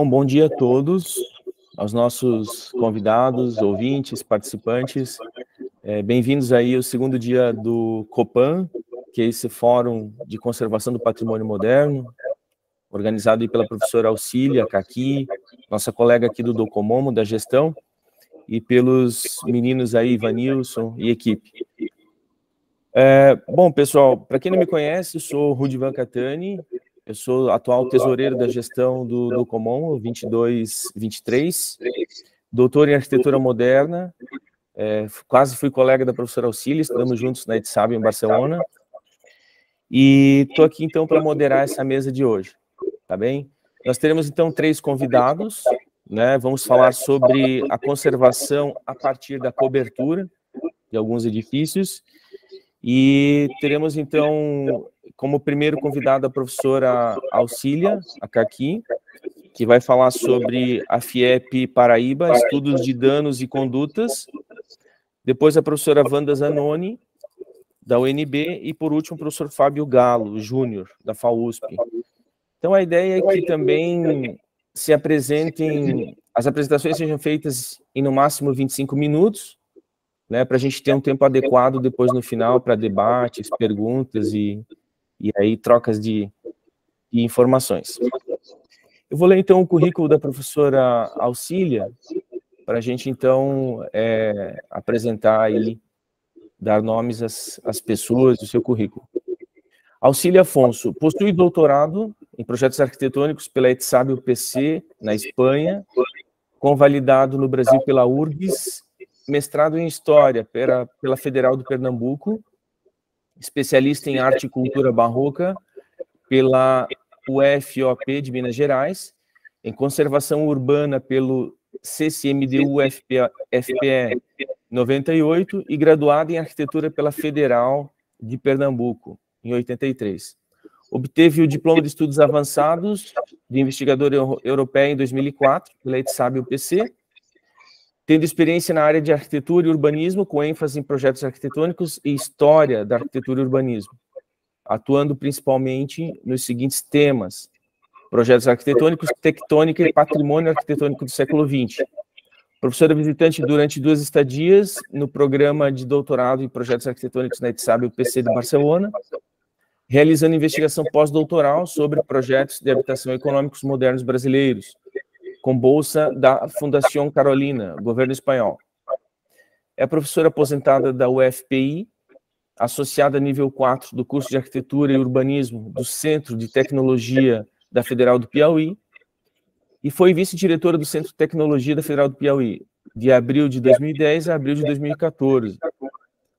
Bom dia a todos, aos nossos convidados, ouvintes, participantes. Bem-vindos aí ao segundo dia do Copan, que é esse Fórum de Conservação do Patrimônio Moderno, organizado aí pela professora Auxília Caqui, nossa colega aqui do Docomomo, da gestão, e pelos meninos aí, Ivanilson e equipe. Bom, pessoal, para quem não me conhece, eu sou Rudivan Catani, eu sou atual tesoureiro da gestão do Docomomo 22-23, doutor em arquitetura moderna, quase fui colega da professora Auxília, estudamos juntos na ETSAB em Barcelona, e estou aqui então para moderar essa mesa de hoje, tá bem? Nós teremos então 3 convidados, né? Vamos falar sobre a conservação a partir da cobertura de alguns edifícios, e teremos então como primeiro convidado a professora Auxília, a Caqui, que vai falar sobre a FIEP Paraíba, estudos de danos e condutas. Depois a professora Wanda Zanoni, da UNB, e por último o professor Fábio Galo, Júnior, da FAUSP. Então a ideia é que também se apresentem, as apresentações sejam feitas em no máximo 25 minutos, né, para a gente ter um tempo adequado depois no final para debates, perguntas e aí trocas de informações. Eu vou ler então o currículo da professora Auxília, para a gente então apresentar aí, dar nomes às pessoas do seu currículo. Auxília Afonso possui doutorado em projetos arquitetônicos pela ETSAB UPC, na Espanha, convalidado no Brasil pela URGS, mestrado em História pela Federal do Pernambuco, especialista em Arte e Cultura Barroca pela UFOP de Minas Gerais, em Conservação Urbana pelo CCMDU-FPE 98 e graduado em Arquitetura pela Federal de Pernambuco, em 83. Obteve o Diploma de Estudos Avançados de Investigadora Europeia em 2004, pela ETSAB UPC, tendo experiência na área de arquitetura e urbanismo, com ênfase em projetos arquitetônicos e história da arquitetura e urbanismo, atuando principalmente nos seguintes temas: projetos arquitetônicos, tectônica e patrimônio arquitetônico do século XX. Professora visitante durante 2 estadias no programa de doutorado em projetos arquitetônicos na ETSAB UPC de Barcelona, realizando investigação pós-doutoral sobre projetos de habitação econômicos modernos brasileiros, com bolsa da Fundação Carolina, governo espanhol. É professora aposentada da UFPI, associada nível 4 do curso de Arquitetura e Urbanismo do Centro de Tecnologia da Federal do Piauí, e foi vice-diretora do Centro de Tecnologia da Federal do Piauí, de abril de 2010 a abril de 2014.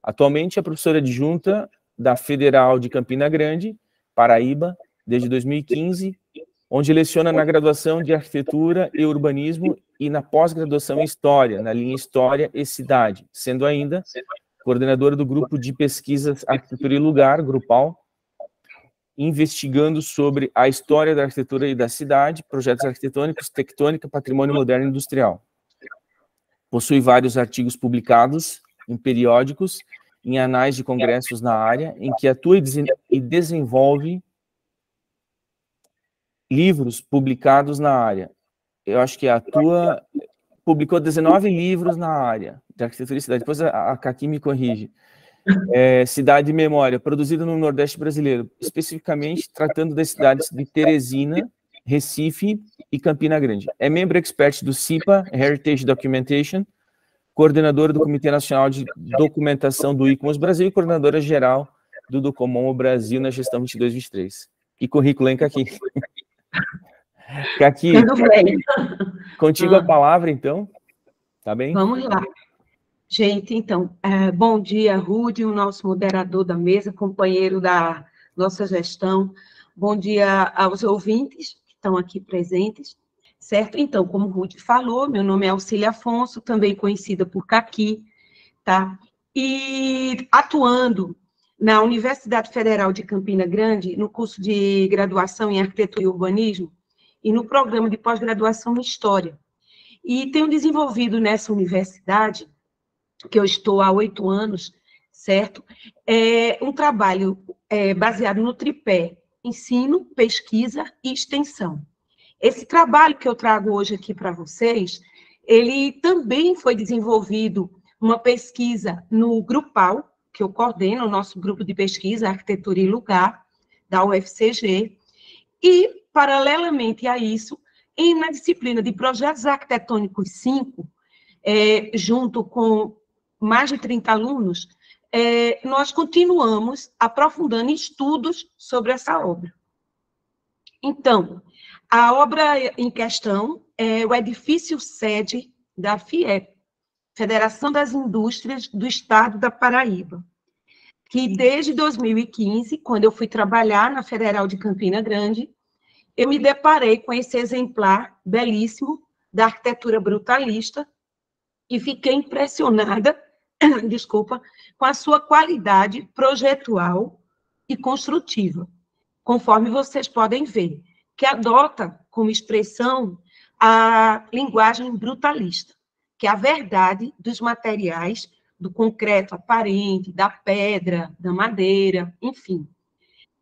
Atualmente é professora adjunta da Federal de Campina Grande, Paraíba, desde 2015, onde leciona na graduação de Arquitetura e Urbanismo e na pós-graduação em História, na linha História e Cidade, sendo ainda coordenadora do Grupo de Pesquisas Arquitetura e Lugar, Grupal, investigando sobre a história da arquitetura e da cidade, projetos arquitetônicos, tectônica, patrimônio moderno e industrial. Possui vários artigos publicados em periódicos, em anais de congressos na área, em que atua e desenvolve livros publicados na área. Eu acho que publicou 19 livros na área de arquitetura e cidade. Depois a Caqui me corrige. Cidade e Memória, produzida no Nordeste brasileiro, especificamente tratando das cidades de Teresina, Recife e Campina Grande. É membro expert do CIPA, Heritage Documentation, coordenadora do Comitê Nacional de Documentação do ICOMOS Brasil e coordenadora geral do Docomomo Brasil na gestão 22-23. Que currículo, hein, Caqui? Caqui, contigo a palavra, então, tá bem? Vamos lá. Gente, então, bom dia, Rudy, o nosso moderador da mesa, companheiro da nossa gestão. Bom dia aos ouvintes que estão aqui presentes, certo? Então, como o Rudy falou, meu nome é Auxília Afonso, também conhecida por Caqui, tá? E atuando na Universidade Federal de Campina Grande, no curso de graduação em Arquitetura e Urbanismo, e no programa de pós-graduação em História. E tenho desenvolvido nessa universidade, que eu estou há 8 anos, certo? Um trabalho baseado no tripé ensino, pesquisa e extensão. Esse trabalho que eu trago hoje aqui para vocês, ele também foi desenvolvido uma pesquisa no Grupal, que eu coordeno, o nosso grupo de pesquisa, Arquitetura e Lugar, da UFCG, e, paralelamente a isso, na disciplina de Projetos Arquitetônicos 5, junto com mais de 30 alunos, nós continuamos aprofundando estudos sobre essa obra. Então, a obra em questão é o edifício sede da FIEP, Federação das Indústrias do Estado da Paraíba, que desde 2015, quando eu fui trabalhar na Federal de Campina Grande, eu me deparei com esse exemplar belíssimo da arquitetura brutalista e fiquei impressionada, desculpa, com a sua qualidade projetual e construtiva, conforme vocês podem ver, que adota como expressão a linguagem brutalista, que é a verdade dos materiais, do concreto aparente, da pedra, da madeira, enfim.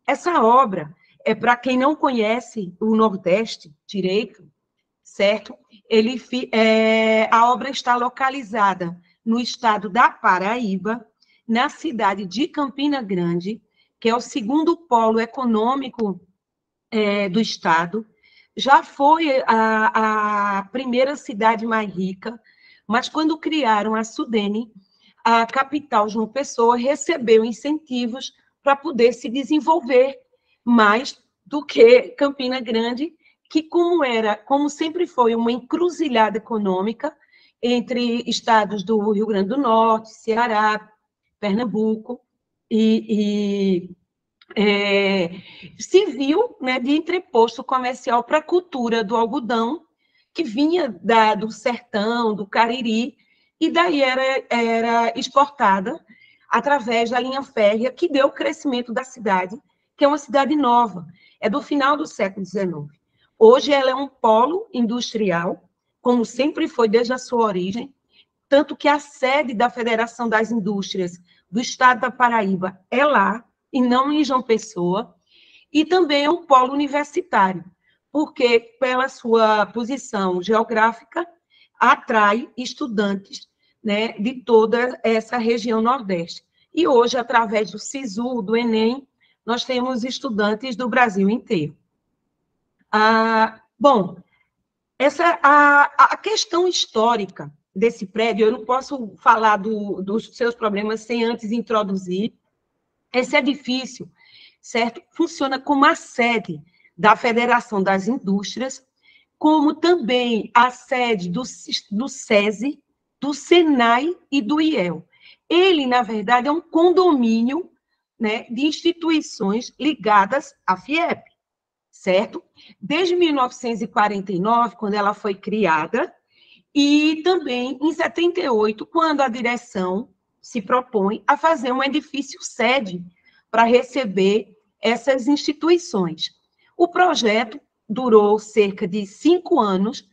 Essa obra é para quem não conhece o Nordeste direito, certo? A obra está localizada no estado da Paraíba, na cidade de Campina Grande, que é o segundo polo econômico do estado. Já foi a primeira cidade mais rica, mas quando criaram a Sudene, a capital João Pessoa recebeu incentivos para poder se desenvolver mais do que Campina Grande, que como sempre foi uma encruzilhada econômica entre estados do Rio Grande do Norte, Ceará, Pernambuco, se viu, né, de entreposto comercial para a cultura do algodão, que vinha do sertão, do Cariri, e daí era exportada através da linha férrea, que deu o crescimento da cidade, que é uma cidade nova, é do final do século XIX. Hoje ela é um polo industrial, como sempre foi desde a sua origem, tanto que a sede da Federação das Indústrias do Estado da Paraíba é lá, e não em João Pessoa, e também é um polo universitário, porque, pela sua posição geográfica, atrai estudantes, né, de toda essa região Nordeste. E hoje, através do SISU, do Enem, nós temos estudantes do Brasil inteiro. Bom, a questão histórica desse prédio, eu não posso falar dos seus problemas sem antes introduzir. Esse edifício, certo, funciona como a sede da Federação das Indústrias, como também a sede do SESI, do SENAI e do IEL. Ele, na verdade, é um condomínio, né, de instituições ligadas à FIEP, certo? Desde 1949, quando ela foi criada, e também em 78, quando a direção se propõe a fazer um edifício sede para receber essas instituições. O projeto durou cerca de 5 anos,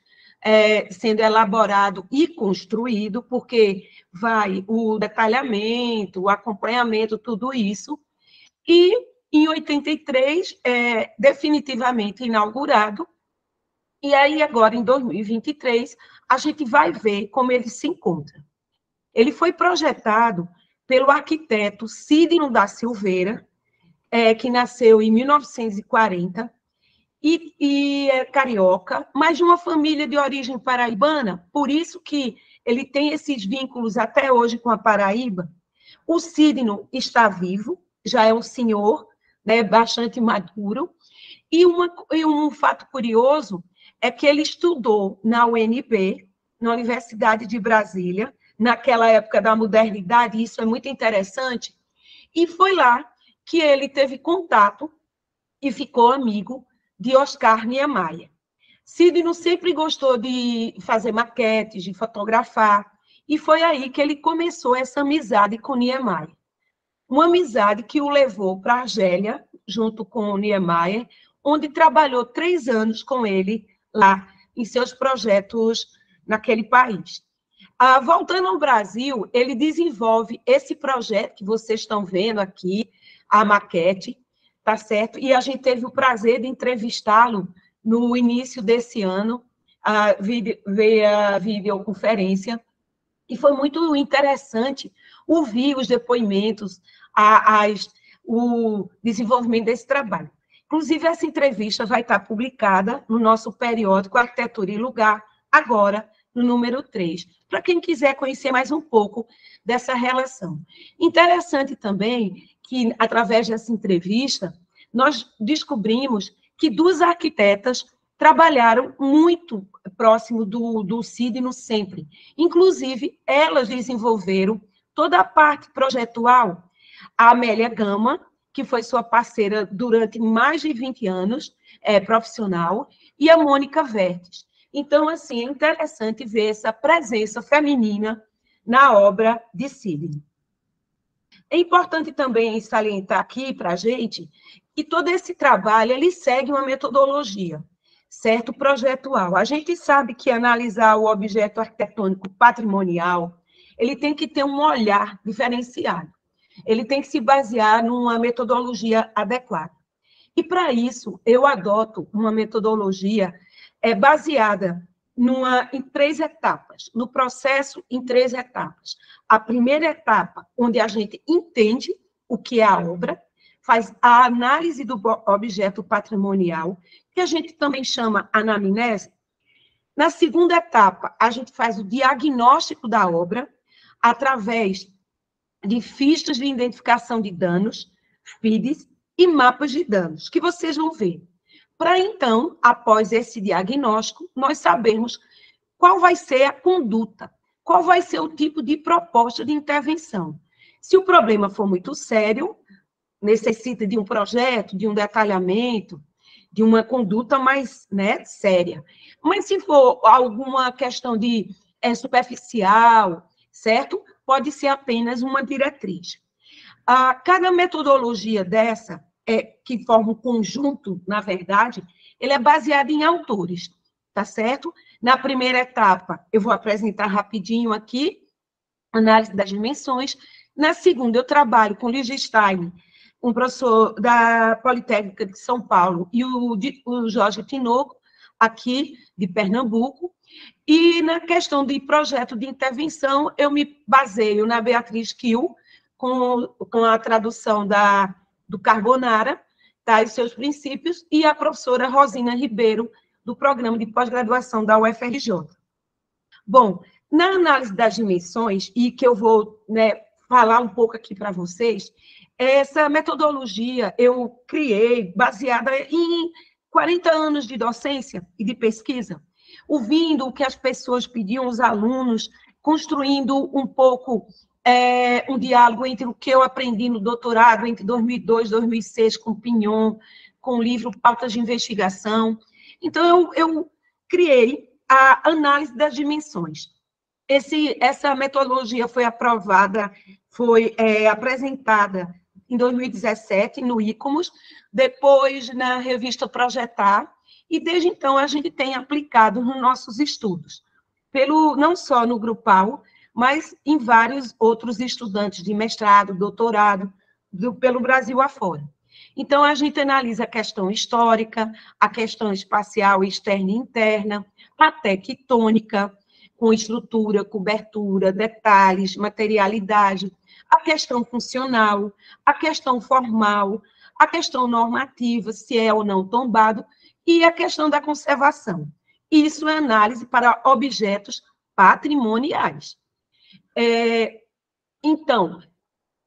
sendo elaborado e construído, porque vai o detalhamento, o acompanhamento, tudo isso, e em 83, definitivamente inaugurado, e aí agora, em 2023, a gente vai ver como ele se encontra. Ele foi projetado pelo arquiteto Sidney da Silveira, que nasceu em 1940, e é carioca, mas de uma família de origem paraibana, por isso que ele tem esses vínculos até hoje com a Paraíba. O Sidney está vivo, já é um senhor, né, bastante maduro, e um fato curioso é que ele estudou na UNB, na Universidade de Brasília, naquela época da modernidade, isso é muito interessante, e foi lá que ele teve contato e ficou amigo de Oscar Niemeyer. Sidney sempre gostou de fazer maquetes, de fotografar, e foi aí que ele começou essa amizade com Niemeyer. Uma amizade que o levou para Argélia, junto com o Niemeyer, onde trabalhou 3 anos com ele lá em seus projetos naquele país. Voltando ao Brasil, ele desenvolve esse projeto que vocês estão vendo aqui, a maquete, tá certo? E a gente teve o prazer de entrevistá-lo no início desse ano, veio a videoconferência, e foi muito interessante ouvir os depoimentos, o desenvolvimento desse trabalho. Inclusive, essa entrevista vai estar publicada no nosso periódico Arquitetura e Lugar, agora, no número 3, para quem quiser conhecer mais um pouco dessa relação. Interessante também que, através dessa entrevista, nós descobrimos que duas arquitetas trabalharam muito próximo do Sidney sempre. Inclusive, elas desenvolveram toda a parte projetual. A Amélia Gama, que foi sua parceira durante mais de 20 anos, profissional, e a Mônica Vertes. Então, assim, é interessante ver essa presença feminina na obra de Sidney. É importante também salientar aqui para a gente que todo esse trabalho ele segue uma metodologia, certo? Projetual. A gente sabe que analisar o objeto arquitetônico patrimonial, ele tem que ter um olhar diferenciado. Ele tem que se basear numa metodologia adequada. E, para isso, eu adoto uma metodologia baseada em 3 etapas, no processo em 3 etapas. A primeira etapa, onde a gente entende o que é a obra, faz a análise do objeto patrimonial, que a gente também chama anamnese. Na segunda etapa, a gente faz o diagnóstico da obra, através de fichas de identificação de danos, FIDs, e mapas de danos, que vocês vão ver. Para, então, após esse diagnóstico, nós sabermos qual vai ser a conduta, qual vai ser o tipo de proposta de intervenção. Se o problema for muito sério, necessita de um projeto, de um detalhamento, de uma conduta mais séria. Mas se for alguma questão de superficial, certo? Pode ser apenas uma diretriz. Cada metodologia dessa, que forma um conjunto, na verdade, ele é baseado em autores, tá certo? Na primeira etapa, eu vou apresentar rapidinho aqui, análise das dimensões. Na segunda, eu trabalho com Liechtenstein, um professor da Politécnica de São Paulo, e o Jorge Tinoco, aqui de Pernambuco. E na questão de projeto de intervenção, eu me baseio na Beatriz Kiel, com a tradução do Carbonara, tá, e seus princípios, e a professora Rosina Ribeiro, do programa de pós-graduação da UFRJ. Bom, na análise das dimensões, e que eu vou falar um pouco aqui para vocês, essa metodologia eu criei baseada em 40 anos de docência e de pesquisa, ouvindo o que as pessoas pediam, os alunos, construindo um pouco um diálogo entre o que eu aprendi no doutorado entre 2002 e 2006 com Pignon, com o livro Pautas de Investigação. Então, eu criei a análise das dimensões. Essa metodologia foi aprovada, foi apresentada em 2017 no ICOMOS, depois na revista Projetar, e desde então a gente tem aplicado nos nossos estudos, não só no grupal, mas em vários outros estudantes de mestrado, doutorado, pelo Brasil afora. Então, a gente analisa a questão histórica, a questão espacial externa e interna, a tectônica, com estrutura, cobertura, detalhes, materialidade, a questão funcional, a questão formal, a questão normativa, se é ou não tombado, e a questão da conservação. Isso é análise para objetos patrimoniais. Então,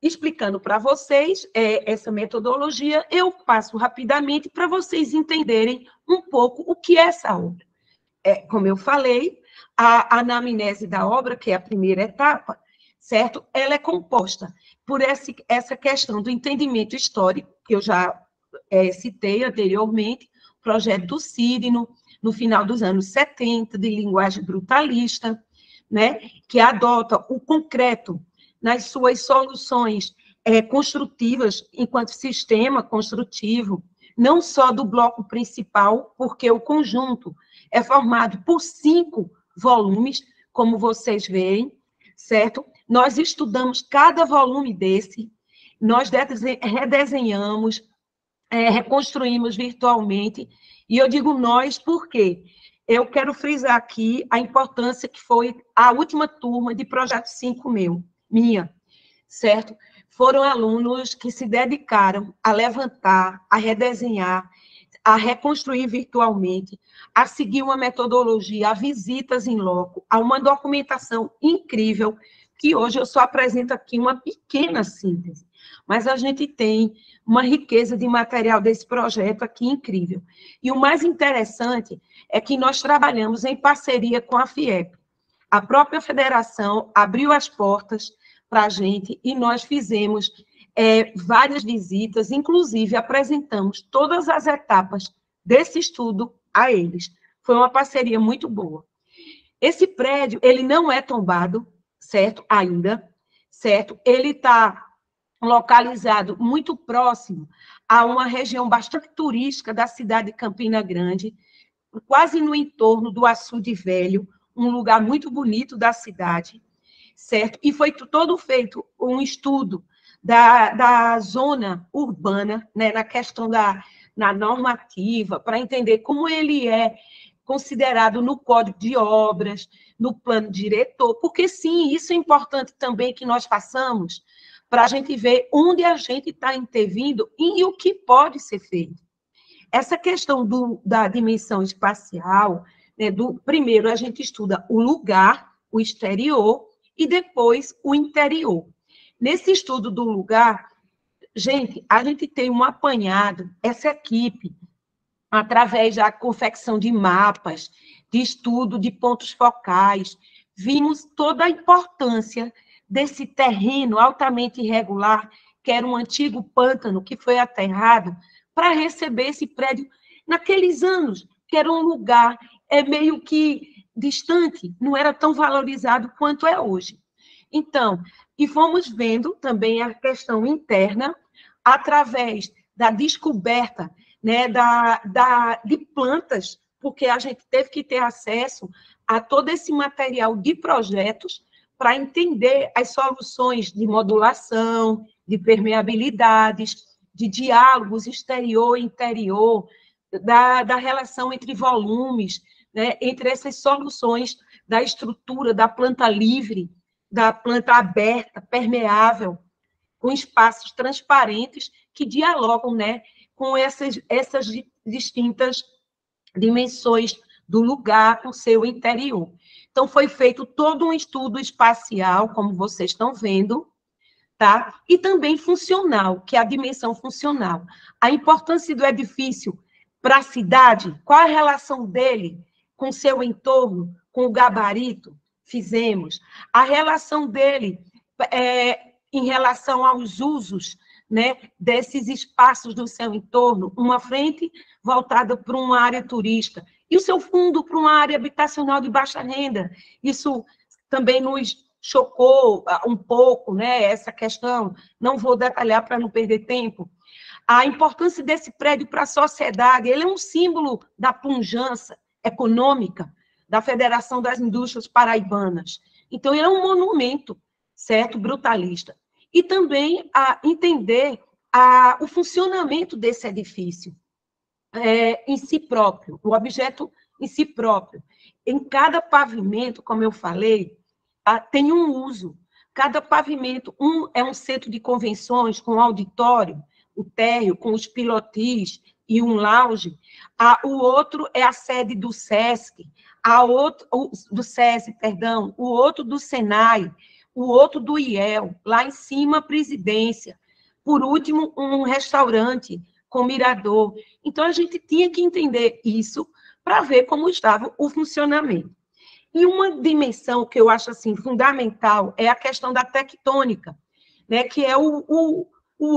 explicando para vocês essa metodologia, eu passo rapidamente para vocês entenderem um pouco o que é essa obra. Como eu falei, a anamnese da obra, que é a primeira etapa, certo? Ela é composta por essa questão do entendimento histórico, que eu já citei anteriormente, projeto do Sidney, no final dos anos 70, de linguagem brutalista, que adota o concreto nas suas soluções construtivas, enquanto sistema construtivo, não só do bloco principal, porque o conjunto é formado por 5 volumes, como vocês veem, certo? Nós estudamos cada volume desse, nós redesenhamos, reconstruímos virtualmente, e eu digo nós porque eu quero frisar aqui a importância que foi a última turma de Projeto 5 minha, certo? Foram alunos que se dedicaram a levantar, a redesenhar, a reconstruir virtualmente, a seguir uma metodologia, a visitas em loco, a uma documentação incrível, que hoje eu só apresento aqui uma pequena síntese, mas a gente tem uma riqueza de material desse projeto aqui incrível. E o mais interessante é que nós trabalhamos em parceria com a FIEP. A própria federação abriu as portas para a gente e nós fizemos várias visitas, inclusive apresentamos todas as etapas desse estudo a eles. Foi uma parceria muito boa. Esse prédio, ele não é tombado, certo? Ainda, certo? Ele está localizado muito próximo a uma região bastante turística da cidade de Campina Grande, quase no entorno do Açude Velho, um lugar muito bonito da cidade, certo? E foi todo feito um estudo da zona urbana, né, na questão na normativa, para entender como ele é considerado no Código de Obras, no plano diretor, porque, sim, isso é importante também que nós façamos, para a gente ver onde a gente está intervindo e o que pode ser feito. Essa questão da dimensão espacial, né, primeiro a gente estuda o lugar, o exterior, e depois o interior. Nesse estudo do lugar, gente, a gente tem um apanhado, essa equipe, através da confecção de mapas, de estudo de pontos focais, vimos toda a importância desse terreno altamente irregular, que era um antigo pântano que foi aterrado, para receber esse prédio naqueles anos, que era um lugar meio que distante, não era tão valorizado quanto é hoje. Então, e fomos vendo também a questão interna, através da descoberta, né, de plantas, porque a gente teve que ter acesso a todo esse material de projetos para entender as soluções de modulação, de permeabilidades, de diálogos exterior e interior, da relação entre volumes, né, entre essas soluções da estrutura da planta livre, da planta aberta, permeável, com espaços transparentes que dialogam, né, com essas distintas dimensões do lugar, com seu interior. Então, foi feito todo um estudo espacial, como vocês estão vendo, tá? E também funcional, que é a dimensão funcional. A importância do edifício para a cidade, qual a relação dele com seu entorno, com o gabarito, fizemos. A relação dele em relação aos usos, né, desses espaços do seu entorno, uma frente voltada para uma área turística, e o seu fundo para uma área habitacional de baixa renda. Isso também nos chocou um pouco, né, essa questão, não vou detalhar para não perder tempo. A importância desse prédio para a sociedade, ele é um símbolo da pujança econômica da Federação das Indústrias Paraibanas. Então, ele é um monumento, certo, brutalista. E também a entender o funcionamento desse edifício em si próprio, o objeto em si próprio. Em cada pavimento, como eu falei, tem um uso. Cada pavimento, é um centro de convenções com auditório, o térreo com os pilotis e um lounge. O outro é a sede do SESC, do SESI, perdão, o outro do SENAI, o outro do IEL, lá em cima a presidência. Por último, um restaurante com mirador. Então, a gente tinha que entender isso para ver como estava o funcionamento. E uma dimensão que eu acho assim, fundamental é a questão da tectônica, né, que é o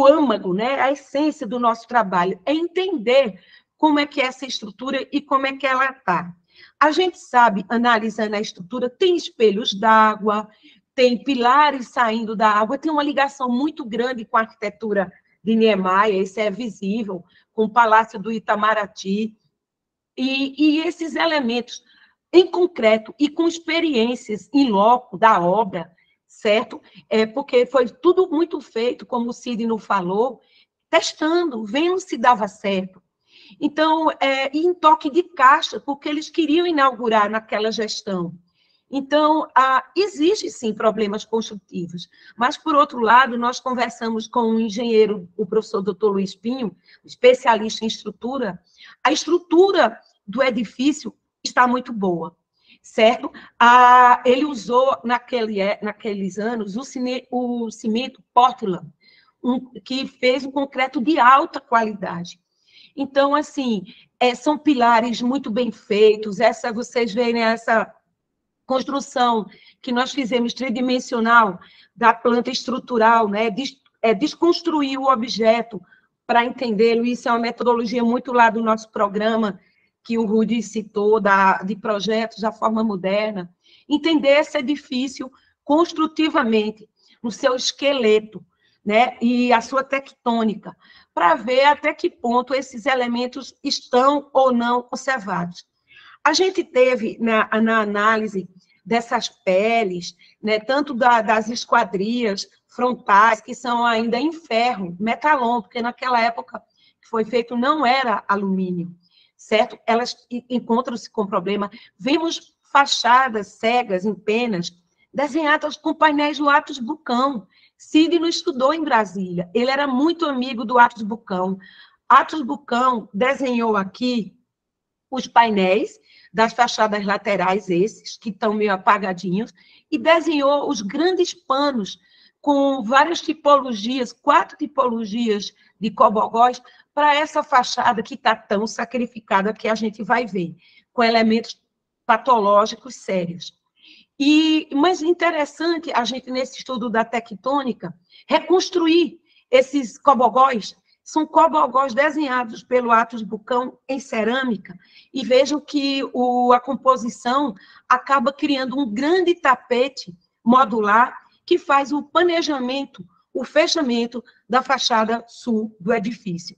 âmago, né, a essência do nosso trabalho, é entender como é que é essa estrutura e como é que ela está. A gente sabe, analisando a estrutura, tem espelhos d'água, tem pilares saindo da água, tem uma ligação muito grande com a arquitetura de Niemeyer, isso é visível, com o Palácio do Itamaraty, e esses elementos em concreto e com experiências em loco da obra, certo? Porque foi tudo muito feito, como o Sidney falou, testando, vendo se dava certo. Então, em toque de caixa, porque eles queriam inaugurar naquela gestão. Então, existe, sim, problemas construtivos, mas, por outro lado, nós conversamos com um engenheiro, o professor Dr. Luiz Pinho, especialista em estrutura, a estrutura do edifício está muito boa, certo? Ele usou, naqueles anos, o cimento Portland, que fez um concreto de alta qualidade. Então, assim, são pilares muito bem feitos, vocês veem essa construção que nós fizemos tridimensional da planta estrutural, né? Desconstruir o objeto para entendê-lo. Isso é uma metodologia muito lá do nosso programa, que o Rudi citou, de projetos da forma moderna. Entender esse edifício construtivamente, no seu esqueleto, né? E a sua tectônica, para ver até que ponto esses elementos estão ou não conservados. A gente teve, na análise dessas peles, né, tanto das esquadrias frontais, que são ainda em ferro, metalon, porque naquela época que foi feito não era alumínio, certo? Elas encontram-se com problema. Vimos fachadas cegas em penas, desenhadas com painéis do Atos Bucão. Sidney estudou em Brasília, ele era muito amigo do Atos Bucão. Atos Bucão desenhou aqui os painéis das fachadas laterais, esses, que estão meio apagadinhos, e desenhou os grandes panos com várias tipologias, 4 tipologias de cobogós, para essa fachada que está tão sacrificada que a gente vai ver, com elementos patológicos sérios. Mas interessante a gente, nesse estudo da tectônica, reconstruir esses cobogós. São cobogós desenhados pelo Atos Bucão em cerâmica, e vejam que a composição acaba criando um grande tapete modular que faz o planejamento, o fechamento da fachada sul do edifício.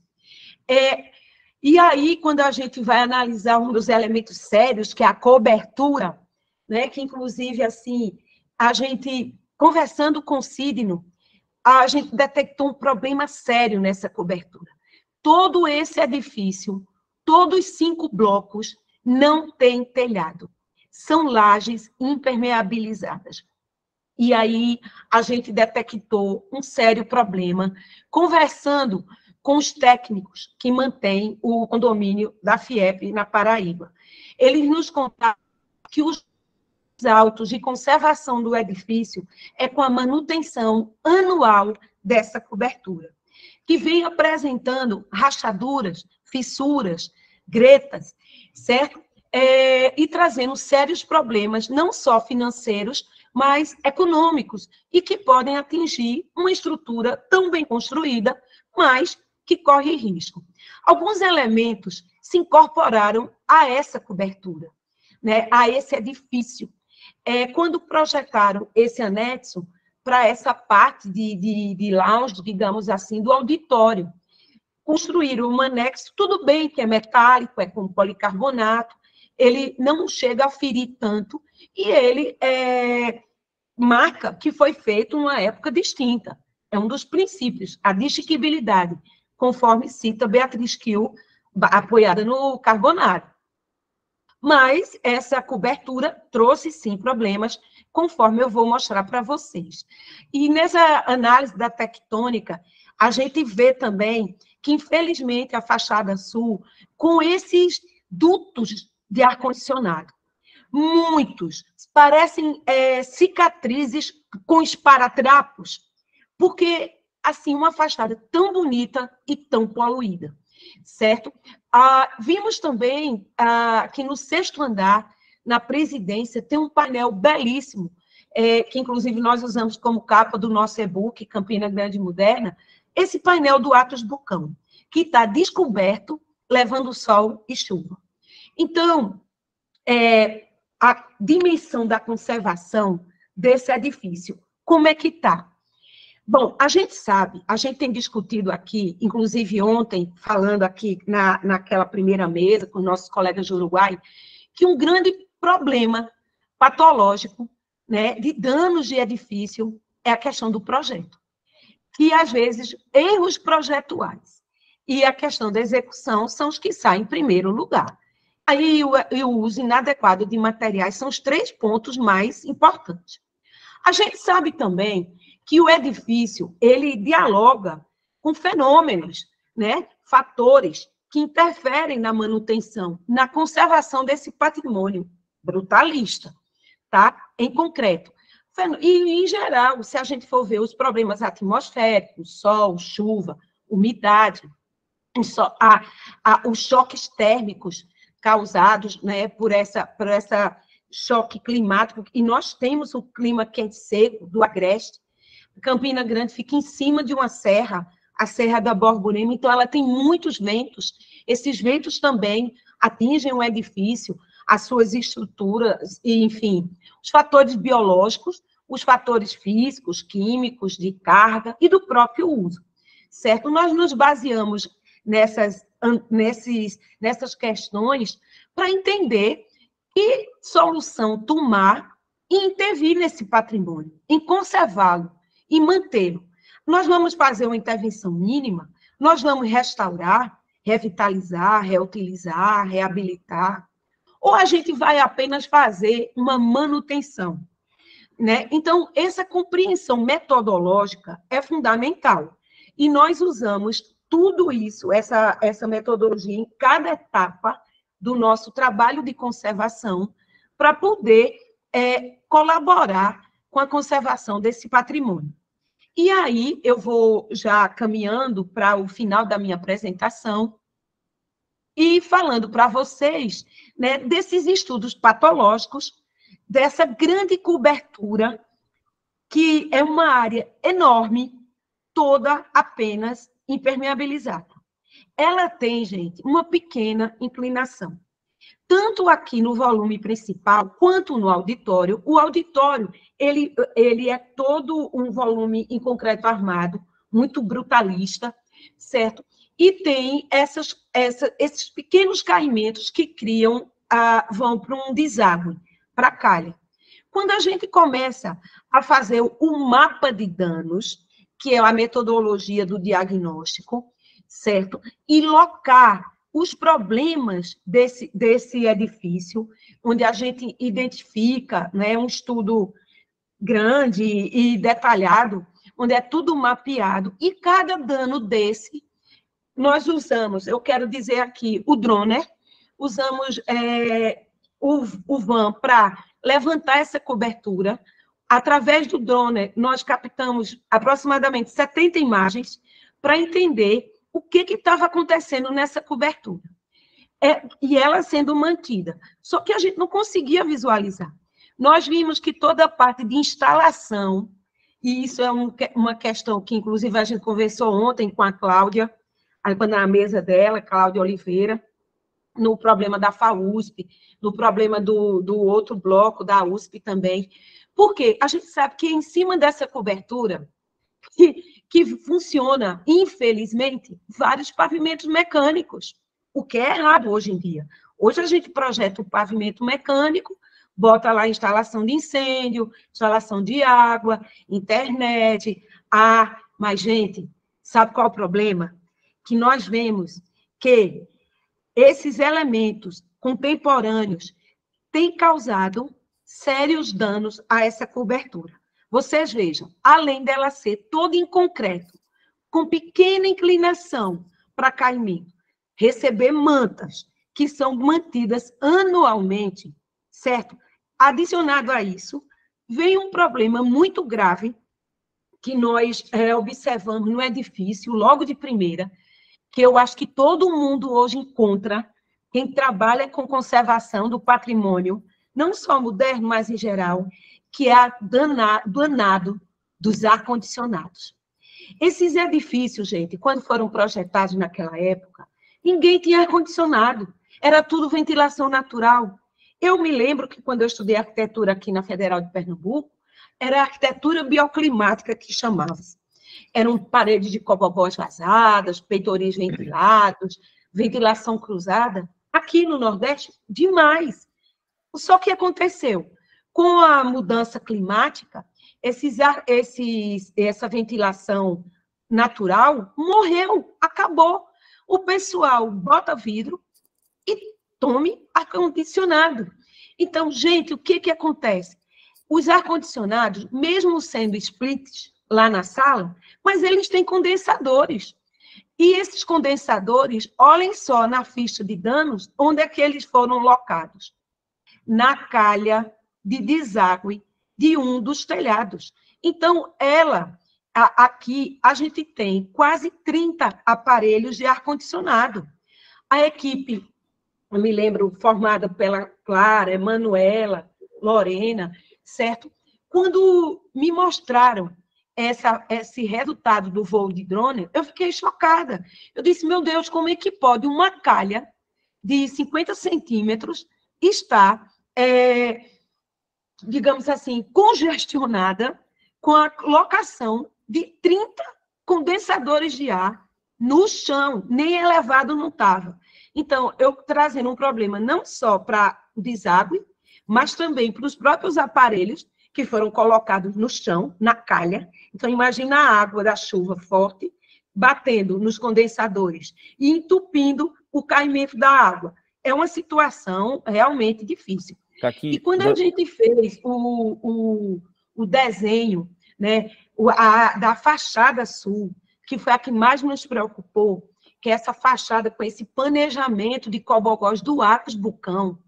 E aí, quando a gente vai analisar um dos elementos sérios, que é a cobertura, né, que, inclusive, assim, a gente, conversando com o Sidney, a gente detectou um problema sério nessa cobertura. Todo esse edifício, todos os 5 blocos, não tem telhado. São lajes impermeabilizadas. E aí a gente detectou um sério problema, conversando com os técnicos que mantêm o condomínio da FIEP na Paraíba. Eles nos contaram que os autos de conservação do edifício é com a manutenção anual dessa cobertura, que vem apresentando rachaduras, fissuras, gretas, certo? E trazendo sérios problemas, não só financeiros, mas econômicos, e que podem atingir uma estrutura tão bem construída, mas que corre risco. Alguns elementos se incorporaram a essa cobertura, né, a esse edifício. Quando projetaram esse anexo para essa parte de lounge, digamos assim, do auditório, construíram um anexo, tudo bem que é metálico, é com policarbonato, ele não chega a ferir tanto, e ele marca que foi feito numa época distinta. É um dos princípios, a distintibilidade, conforme cita Beatriz Kiel, apoiada no carbonário. Mas essa cobertura trouxe, sim, problemas, conforme eu vou mostrar para vocês. E nessa análise da tectônica, a gente vê também que, infelizmente, a fachada sul, com esses dutos de ar-condicionado, muitos parecem cicatrizes com esparadrapos, porque, assim, uma fachada tão bonita e tão poluída, certo? Vimos também que no 6º andar, na presidência, tem um painel belíssimo, que inclusive nós usamos como capa do nosso e-book, Campina Grande Moderna, esse painel do Atos Bucão, que está descoberto, levando sol e chuva. Então, a dimensão da conservação desse edifício, como é que está? Bom, a gente sabe, a gente tem discutido aqui, inclusive ontem, falando aqui naquela primeira mesa com nossos colegas do Uruguai, que um grande problema patológico, né, de danos de edifício é a questão do projeto. que, às vezes, erros projetuais e a questão da execução são os que saem em primeiro lugar. Aí, o uso inadequado de materiais são os 3 pontos mais importantes. A gente sabe também que o edifício, ele dialoga com fenômenos, né? Fatores que interferem na manutenção, na conservação desse patrimônio brutalista, tá? Em concreto. E, em geral, se a gente for ver os problemas atmosféricos, sol, chuva, umidade, os choques térmicos causados, né, por essa choque climático, e nós temos o clima quente seco do Agreste. Campina Grande fica em cima de uma serra, a Serra da Borborema, então ela tem muitos ventos. Esses ventos também atingem o edifício, as suas estruturas, e, enfim, os fatores biológicos, os fatores físicos, químicos, de carga e do próprio uso, certo? Nós nos baseamos nessas questões para entender que solução tomar e intervir nesse patrimônio, em conservá-lo e mantê-lo. Nós vamos fazer uma intervenção mínima, nós vamos restaurar, revitalizar, reutilizar, reabilitar, ou a gente vai apenas fazer uma manutenção, né? Então, essa compreensão metodológica é fundamental. E nós usamos tudo isso, essa metodologia, em cada etapa do nosso trabalho de conservação, para poder colaborar com a conservação desse patrimônio. E aí, eu vou já caminhando para o final da minha apresentação e falando para vocês, né, desses estudos patológicos, dessa grande cobertura, que é uma área enorme, toda apenas impermeabilizada. Ela tem, gente, uma pequena inclinação. Tanto aqui no volume principal, quanto no auditório. O auditório, ele é todo um volume em concreto armado, muito brutalista, certo? E tem esses pequenos caimentos que criam, vão para um deságue, para a calha. Quando a gente começa a fazer o mapa de danos, que é a metodologia do diagnóstico, certo? E locar os problemas desse edifício, onde a gente identifica, né, um estudo grande e detalhado, onde é tudo mapeado, e cada dano desse, nós usamos, eu quero dizer aqui, o drone, usamos o van para levantar essa cobertura. Através do drone, nós captamos aproximadamente 70 imagens para entender o que estava acontecendo nessa cobertura. E ela sendo mantida. Só que a gente não conseguia visualizar. Nós vimos que toda a parte de instalação, e isso é uma questão que, inclusive, a gente conversou ontem com a Cláudia, na mesa dela, Cláudia Oliveira, no problema da FAUSP, no problema do outro bloco, da USP também. Porque a gente sabe que em cima dessa cobertura, que funciona, infelizmente, vários pavimentos mecânicos, o que é errado hoje em dia. Hoje a gente projeta o pavimento mecânico, bota lá instalação de incêndio, instalação de água, internet, ar. Mas, gente, sabe qual é o problema? Que nós vemos que esses elementos contemporâneos têm causado sérios danos a essa cobertura. Vocês vejam, além dela ser toda em concreto, com pequena inclinação para caimento, receber mantas que são mantidas anualmente, certo? Adicionado a isso, vem um problema muito grave que nós observamos no edifício, logo de primeira, que eu acho que todo mundo hoje encontra, quem trabalha com conservação do patrimônio, não só moderno, mas em geral, que é danado dos ar-condicionados. Esses edifícios, gente, quando foram projetados naquela época, ninguém tinha ar-condicionado, era tudo ventilação natural. Eu me lembro que quando eu estudei arquitetura aqui na Federal de Pernambuco, era a arquitetura bioclimática que chamava-se. Eram paredes de cobobós vazadas, peitoris ventilados, ventilação cruzada. Aqui no Nordeste, demais. Só que aconteceu? Com a mudança climática, essa ventilação natural morreu, acabou. O pessoal bota vidro e tome ar-condicionado. Então, gente, o que acontece? Os ar-condicionados, mesmo sendo splits lá na sala, mas eles têm condensadores. E esses condensadores, olhem só na ficha de danos, onde é que eles foram locados? Na calha de deságue de um dos telhados. Então, aqui, a gente tem quase 30 aparelhos de ar-condicionado. A equipe, eu me lembro, formada pela Clara, Emanuela, Lorena, certo? Quando me mostraram esse resultado do voo de drone, eu fiquei chocada. Eu disse, meu Deus, como é que pode uma calha de 50 centímetros estar, digamos assim, congestionada com a locação de 30 condensadores de ar no chão, nem elevado não estava. Então, eu trazendo um problema não só para o deságue, mas também para os próprios aparelhos que foram colocados no chão, na calha. Então, imagina a água da chuva forte batendo nos condensadores e entupindo o caimento da água. É uma situação realmente difícil. E quando a gente fez o desenho, né, da fachada sul, que foi a que mais nos preocupou, que é essa fachada com esse planejamento de cobogós do Arcos Bucão,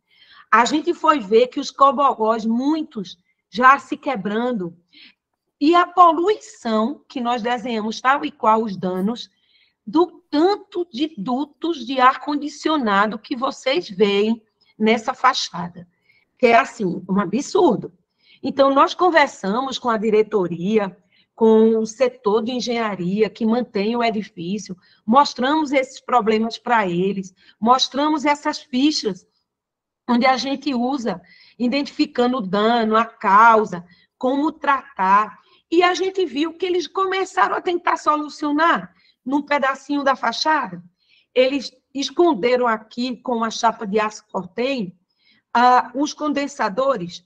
a gente foi ver que os cobogós, muitos, já se quebrando, e a poluição que nós desenhamos, tal e qual os danos, do tanto de dutos de ar-condicionado que vocês veem nessa fachada, que é, assim, um absurdo. Então, nós conversamos com a diretoria, com o setor de engenharia que mantém o edifício, mostramos esses problemas para eles, mostramos essas fichas onde a gente usa, identificando o dano, a causa, como tratar. E a gente viu que eles começaram a tentar solucionar num pedacinho da fachada. Eles esconderam aqui, com uma chapa de aço cortem, os condensadores,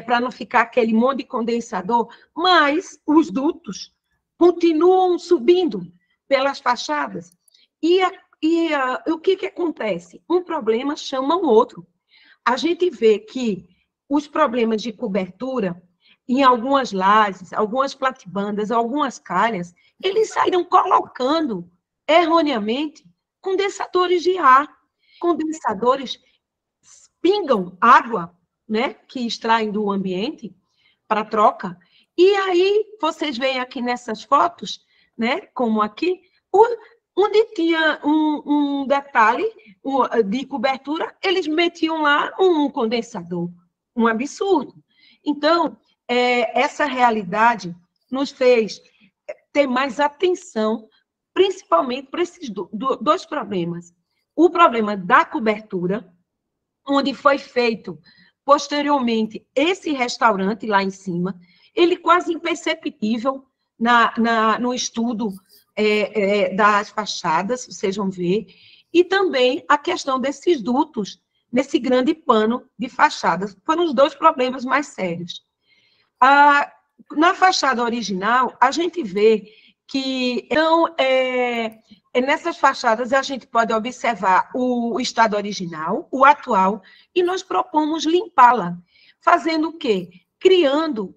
para não ficar aquele monte de condensador, mas os dutos continuam subindo pelas fachadas. E o que acontece? Um problema chama o outro. A gente vê que os problemas de cobertura, em algumas lajes, algumas platibandas, algumas calhas, eles saíram colocando, erroneamente, condensadores de ar. Condensadores pingam água, né, que extraem do ambiente para troca. E aí, vocês veem aqui nessas fotos, né, como aqui, onde tinha um detalhe de cobertura, eles metiam lá um condensador. Um absurdo. Então, essa realidade nos fez ter mais atenção, principalmente para esses dois problemas. O problema da cobertura, onde foi feito, posteriormente, esse restaurante lá em cima, ele quase imperceptível no estudo das fachadas, vocês vão ver, e também a questão desses dutos, nesse grande pano de fachadas. Foram os dois problemas mais sérios. Na fachada original, a gente vê que, então, nessas fachadas, a gente pode observar o estado original, o atual, e nós propomos limpá-la. Fazendo o quê? Criando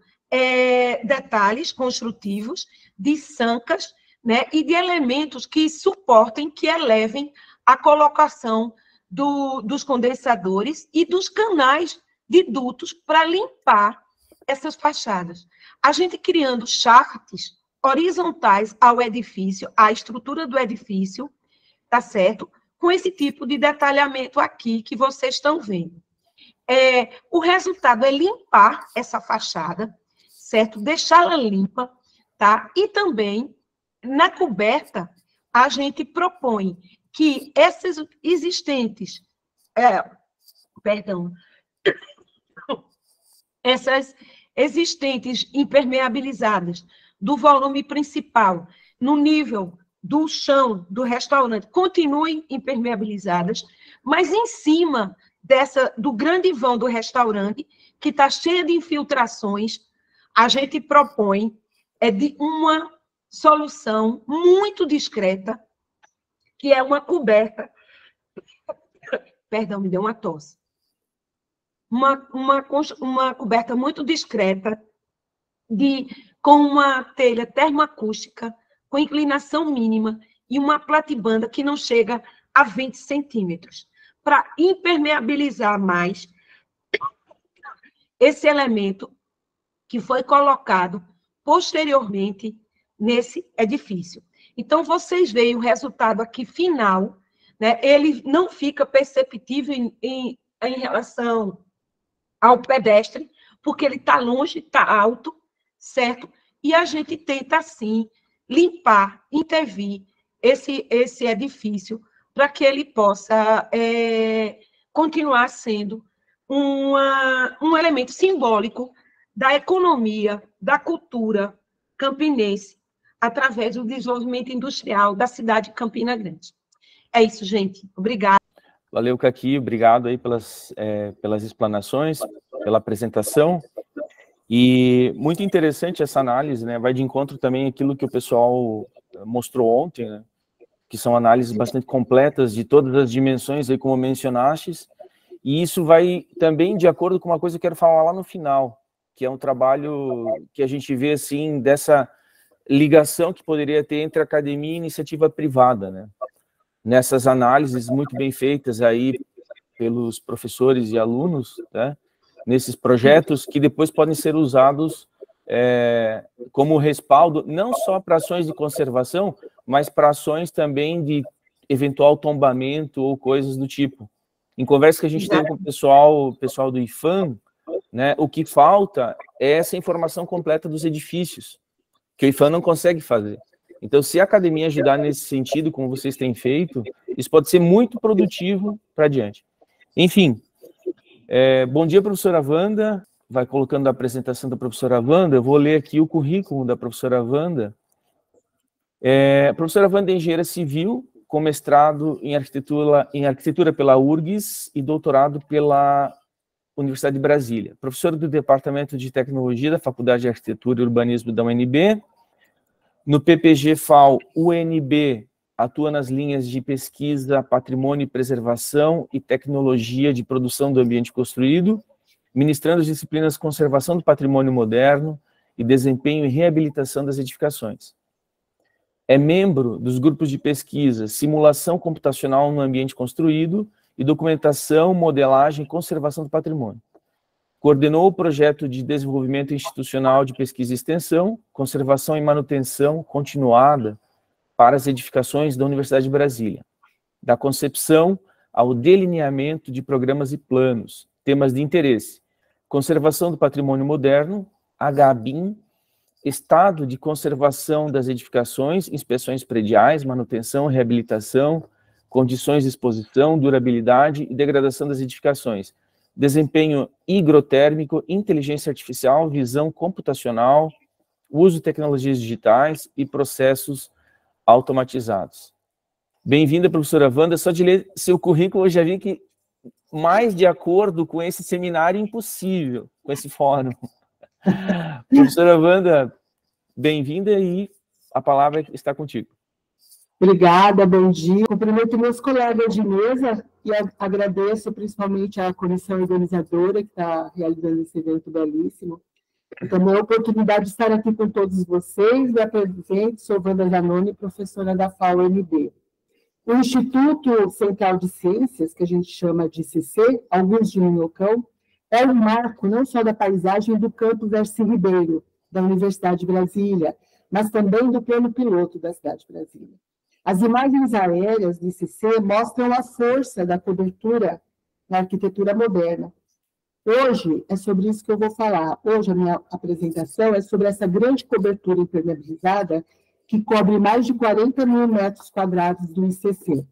detalhes construtivos de sancas, né, e de elementos que suportem, que elevem a colocação dos condensadores e dos canais de dutos para limpar essas fachadas. A gente criando shafts horizontais ao edifício, à estrutura do edifício, tá certo? Com esse tipo de detalhamento aqui que vocês estão vendo. O resultado é limpar essa fachada, certo? Deixá-la limpa, tá? E também, na coberta, a gente propõe que essas existentes, essas existentes impermeabilizadas do volume principal, no nível do chão do restaurante, continuem impermeabilizadas, mas em cima do grande vão do restaurante, que está cheio de infiltrações, a gente propõe de uma solução muito discreta, que é uma coberta. Perdão, me deu uma tosse. Uma coberta muito discreta, com uma telha termoacústica, com inclinação mínima e uma platibanda que não chega a 20 centímetros, para impermeabilizar mais esse elemento que foi colocado posteriormente nesse edifício. Então, vocês veem o resultado aqui final, né? Ele não fica perceptível em relação ao pedestre, porque ele está longe, está alto, certo? E a gente tenta, assim, limpar, intervir esse edifício para que ele possa continuar sendo um elemento simbólico da economia, da cultura campinense, através do desenvolvimento industrial da cidade de Campina Grande. É isso, gente. Obrigada. Valeu, Caqui. Obrigado aí pelas explanações, pela apresentação. E muito interessante essa análise, né? Vai de encontro também aquilo que o pessoal mostrou ontem, né? Que são análises bastante completas de todas as dimensões, aí como mencionastes, e isso vai também de acordo com uma coisa que eu quero falar lá no final, que é um trabalho que a gente vê, assim, dessa ligação que poderia ter entre academia e iniciativa privada, né? Nessas análises muito bem feitas aí pelos professores e alunos, né? Nesses projetos que depois podem ser usados como respaldo, não só para ações de conservação, mas para ações também de eventual tombamento ou coisas do tipo. Em conversa que a gente tem com o pessoal do IFAM, né, o que falta é essa informação completa dos edifícios, que o IFAM não consegue fazer. Então, se a academia ajudar nesse sentido, como vocês têm feito, isso pode ser muito produtivo para adiante. Enfim, bom dia, professora Wanda. Vai colocando a apresentação da professora Wanda. Eu vou ler aqui o currículo da professora Wanda. A professora Wanda é engenheira civil, com mestrado em arquitetura pela URGS e doutorado pela Universidade de Brasília. Professora do Departamento de Tecnologia da Faculdade de Arquitetura e Urbanismo da UNB. No PPG-FAO UNB, atua nas linhas de pesquisa, patrimônio e preservação e tecnologia de produção do ambiente construído, ministrando as disciplinas conservação do patrimônio moderno e desempenho e reabilitação das edificações. É membro dos grupos de pesquisa Simulação Computacional no Ambiente Construído e Documentação, Modelagem e Conservação do Patrimônio. Coordenou o projeto de desenvolvimento institucional de pesquisa e extensão, conservação e manutenção continuada para as edificações da Universidade de Brasília, da concepção ao delineamento de programas e planos, temas de interesse, conservação do patrimônio moderno, HBIM, estado de conservação das edificações, inspeções prediais, manutenção, reabilitação, condições de exposição, durabilidade e degradação das edificações, desempenho higrotérmico, inteligência artificial, visão computacional, uso de tecnologias digitais e processos automatizados. Bem-vinda, professora Wanda. Só de ler seu currículo, eu já vi que mais de acordo com esse seminário impossível, com esse fórum. Professora Wanda, bem-vinda e a palavra está contigo. Obrigada, bom dia. Cumprimento meus colegas de mesa e agradeço principalmente à comissão organizadora que está realizando esse evento belíssimo. Também a oportunidade de estar aqui com todos vocês. Me apresento, sou Wanda Zanoni, professora da FAO-UNB. O Instituto Central de Ciências, que a gente chama de ICC, alguns de Minhocão, é um marco não só da paisagem do campus Darcy Ribeiro, da Universidade de Brasília, mas também do plano piloto da cidade de Brasília. As imagens aéreas do ICC mostram a força da cobertura na arquitetura moderna. Hoje é sobre isso que eu vou falar. Hoje a minha apresentação é sobre essa grande cobertura impermeabilizada que cobre mais de 40 mil metros quadrados do ICC.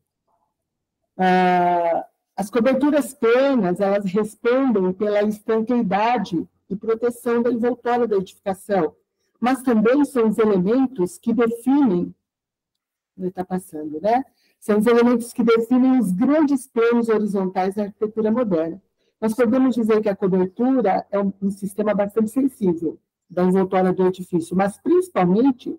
As coberturas planas, elas respondem pela estanqueidade e proteção da envoltória da edificação, mas também são os elementos que definem, está passando, né? São os elementos que definem os grandes planos horizontais da arquitetura moderna. Nós podemos dizer que a cobertura é um sistema bastante sensível da envoltória do edifício, mas principalmente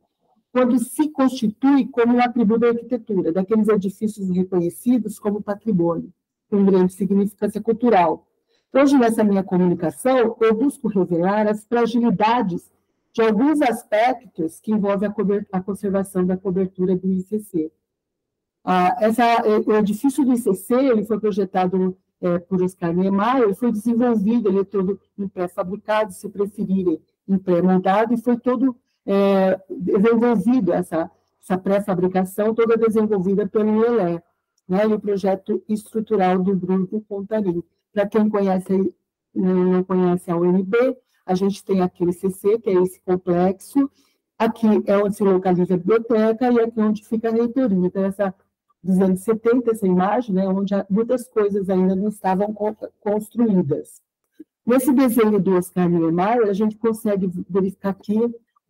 quando se constitui como um atributo da arquitetura, daqueles edifícios reconhecidos como patrimônio, com grande significância cultural. Hoje, nessa minha comunicação, eu busco revelar as fragilidades de alguns aspectos que envolvem a conservação da cobertura do ICC. O edifício do ICC ele foi projetado por Oscar Niemeyer, foi desenvolvido, ele é todo em pré-fabricado, se preferirem, em pré-montado, e foi todo desenvolvido, essa pré-fabricação toda desenvolvida pelo Lelé, né, o projeto estrutural do Grupo Contarim. Para quem não conhece a UNB, a gente tem aqui o ICC, que é esse complexo, aqui é onde se localiza a biblioteca, e aqui é onde fica a reitoria. Então, dos anos 70, essa imagem, né, onde muitas coisas ainda não estavam construídas. Nesse desenho do Oscar Niemeyer, a gente consegue verificar aqui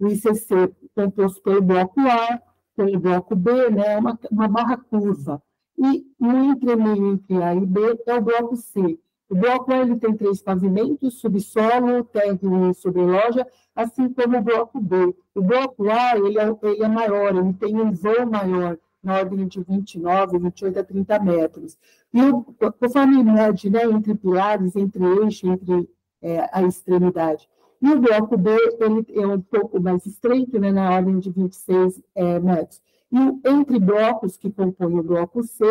o ICC composto pelo bloco A, pelo bloco B, né, uma barra curva. E no entremeio entre A e B é o bloco C. O bloco A ele tem 3 pavimentos, subsolo, térreo e sobreloja, assim como o bloco B. O bloco A ele é maior, ele tem um vão maior, na ordem de 29, 28 a 30 metros. E conforme mede, né, entre pilares, entre eixo, entre a extremidade. E o bloco B ele é um pouco mais estreito, né, na ordem de 26 metros. E entre blocos que compõem o bloco C,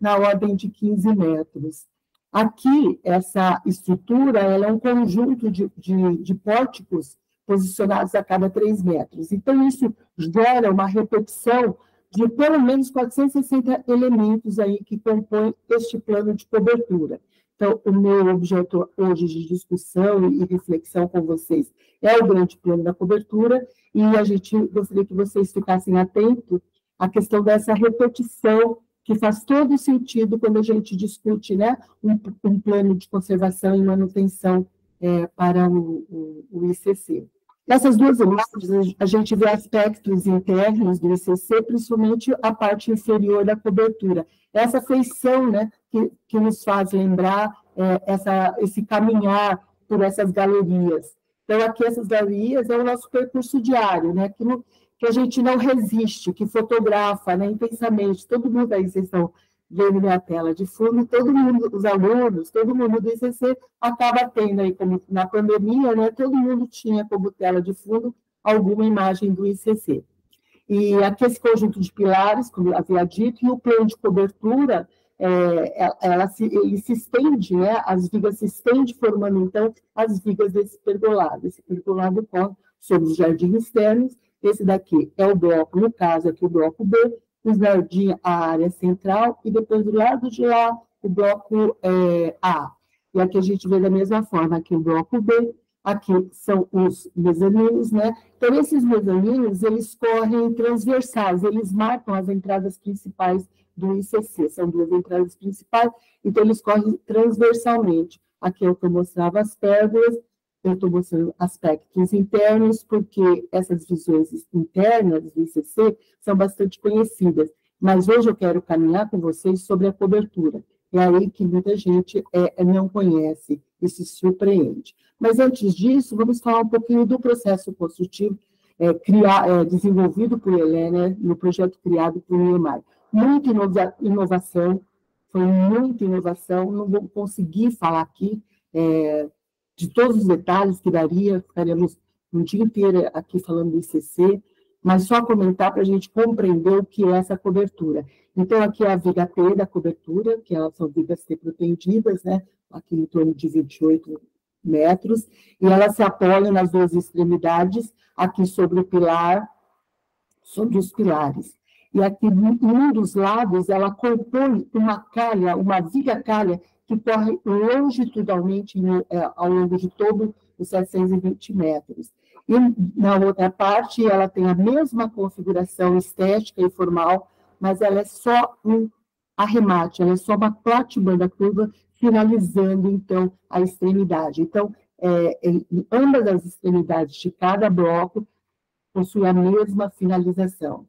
na ordem de 15 metros. Aqui, essa estrutura ela é um conjunto de pórticos posicionados a cada 3 metros. Então, isso gera uma repetição de pelo menos 460 elementos aí que compõem este plano de cobertura. Então, o meu objeto hoje de discussão e reflexão com vocês é o grande plano da cobertura, e a gente gostaria que vocês ficassem atentos à questão dessa repetição, que faz todo sentido quando a gente discute, né, um plano de conservação e manutenção para o ICC. Nessas duas imagens, a gente vê aspectos internos do ICC, principalmente a parte inferior da cobertura. Essa feição, né, que nos faz lembrar esse caminhar por essas galerias. Então, aqui essas galerias é o nosso percurso diário, né, que a gente não resiste, que fotografa, né, intensamente. Todo mundo aí, vocês estão vendo minha tela de fundo, todo mundo, os alunos, todo mundo do ICC acaba tendo aí, como na pandemia, né, todo mundo tinha como tela de fundo alguma imagem do ICC. E aqui esse conjunto de pilares, como eu havia dito, e o plano de cobertura, ele se estende, né, as vigas se estendem, formando, então, as vigas desse pergolado. Esse pergolado corre sobre os jardins externos. Esse daqui é o bloco, no caso aqui o bloco B, o jardim, a área central, e depois do lado de lá, o bloco A. E aqui a gente vê da mesma forma, aqui o bloco B, aqui são os mezaninos, né? Então, esses mezaninos, eles correm transversais, eles marcam as entradas principais do ICC, são 2 entradas principais, então eles correm transversalmente. Aqui eu estou mostrando as pérgolas, eu estou mostrando aspectos internos, porque essas visões internas do ICC são bastante conhecidas, mas hoje eu quero caminhar com vocês sobre a cobertura. É aí que muita gente não conhece e se surpreende. Mas antes disso, vamos falar um pouquinho do processo construtivo desenvolvido por Lelé, né, no projeto criado por Niemeyer. Muita inovação, foi muita inovação, não vou conseguir falar aqui de todos os detalhes que daria, ficaríamos um dia inteiro aqui falando do ICC, mas só comentar para a gente compreender o que é essa cobertura. Então, aqui é a viga T da cobertura, que elas são vigas T protendidas, né, aqui em torno de 28 metros, e elas se apoiam nas 2 extremidades, aqui sobre o pilar, sobre os pilares. E aqui, em um dos lados, ela compõe uma calha, uma viga calha, que corre longitudinalmente ao longo de todo os 720 metros. E na outra parte, ela tem a mesma configuração estética e formal, mas ela é só um arremate, ela é só uma platibanda curva, finalizando, então, a extremidade. Então, em ambas as extremidades de cada bloco, possui a mesma finalização.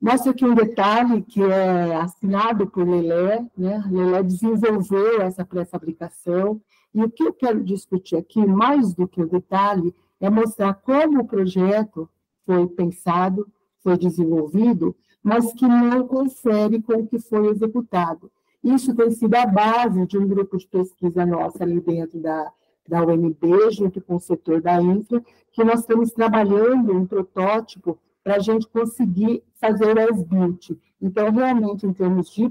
Mostra aqui um detalhe que é assinado por Lelé, né? Lelé desenvolveu essa pré-fabricação, e o que eu quero discutir aqui, mais do que o detalhe, é mostrar como o projeto foi pensado, foi desenvolvido, mas que não confere com o que foi executado. Isso tem sido a base de um grupo de pesquisa nossa ali dentro da UNB, junto com o setor da infra, que nós estamos trabalhando um protótipo para a gente conseguir fazer o as-built. Então, realmente, em termos de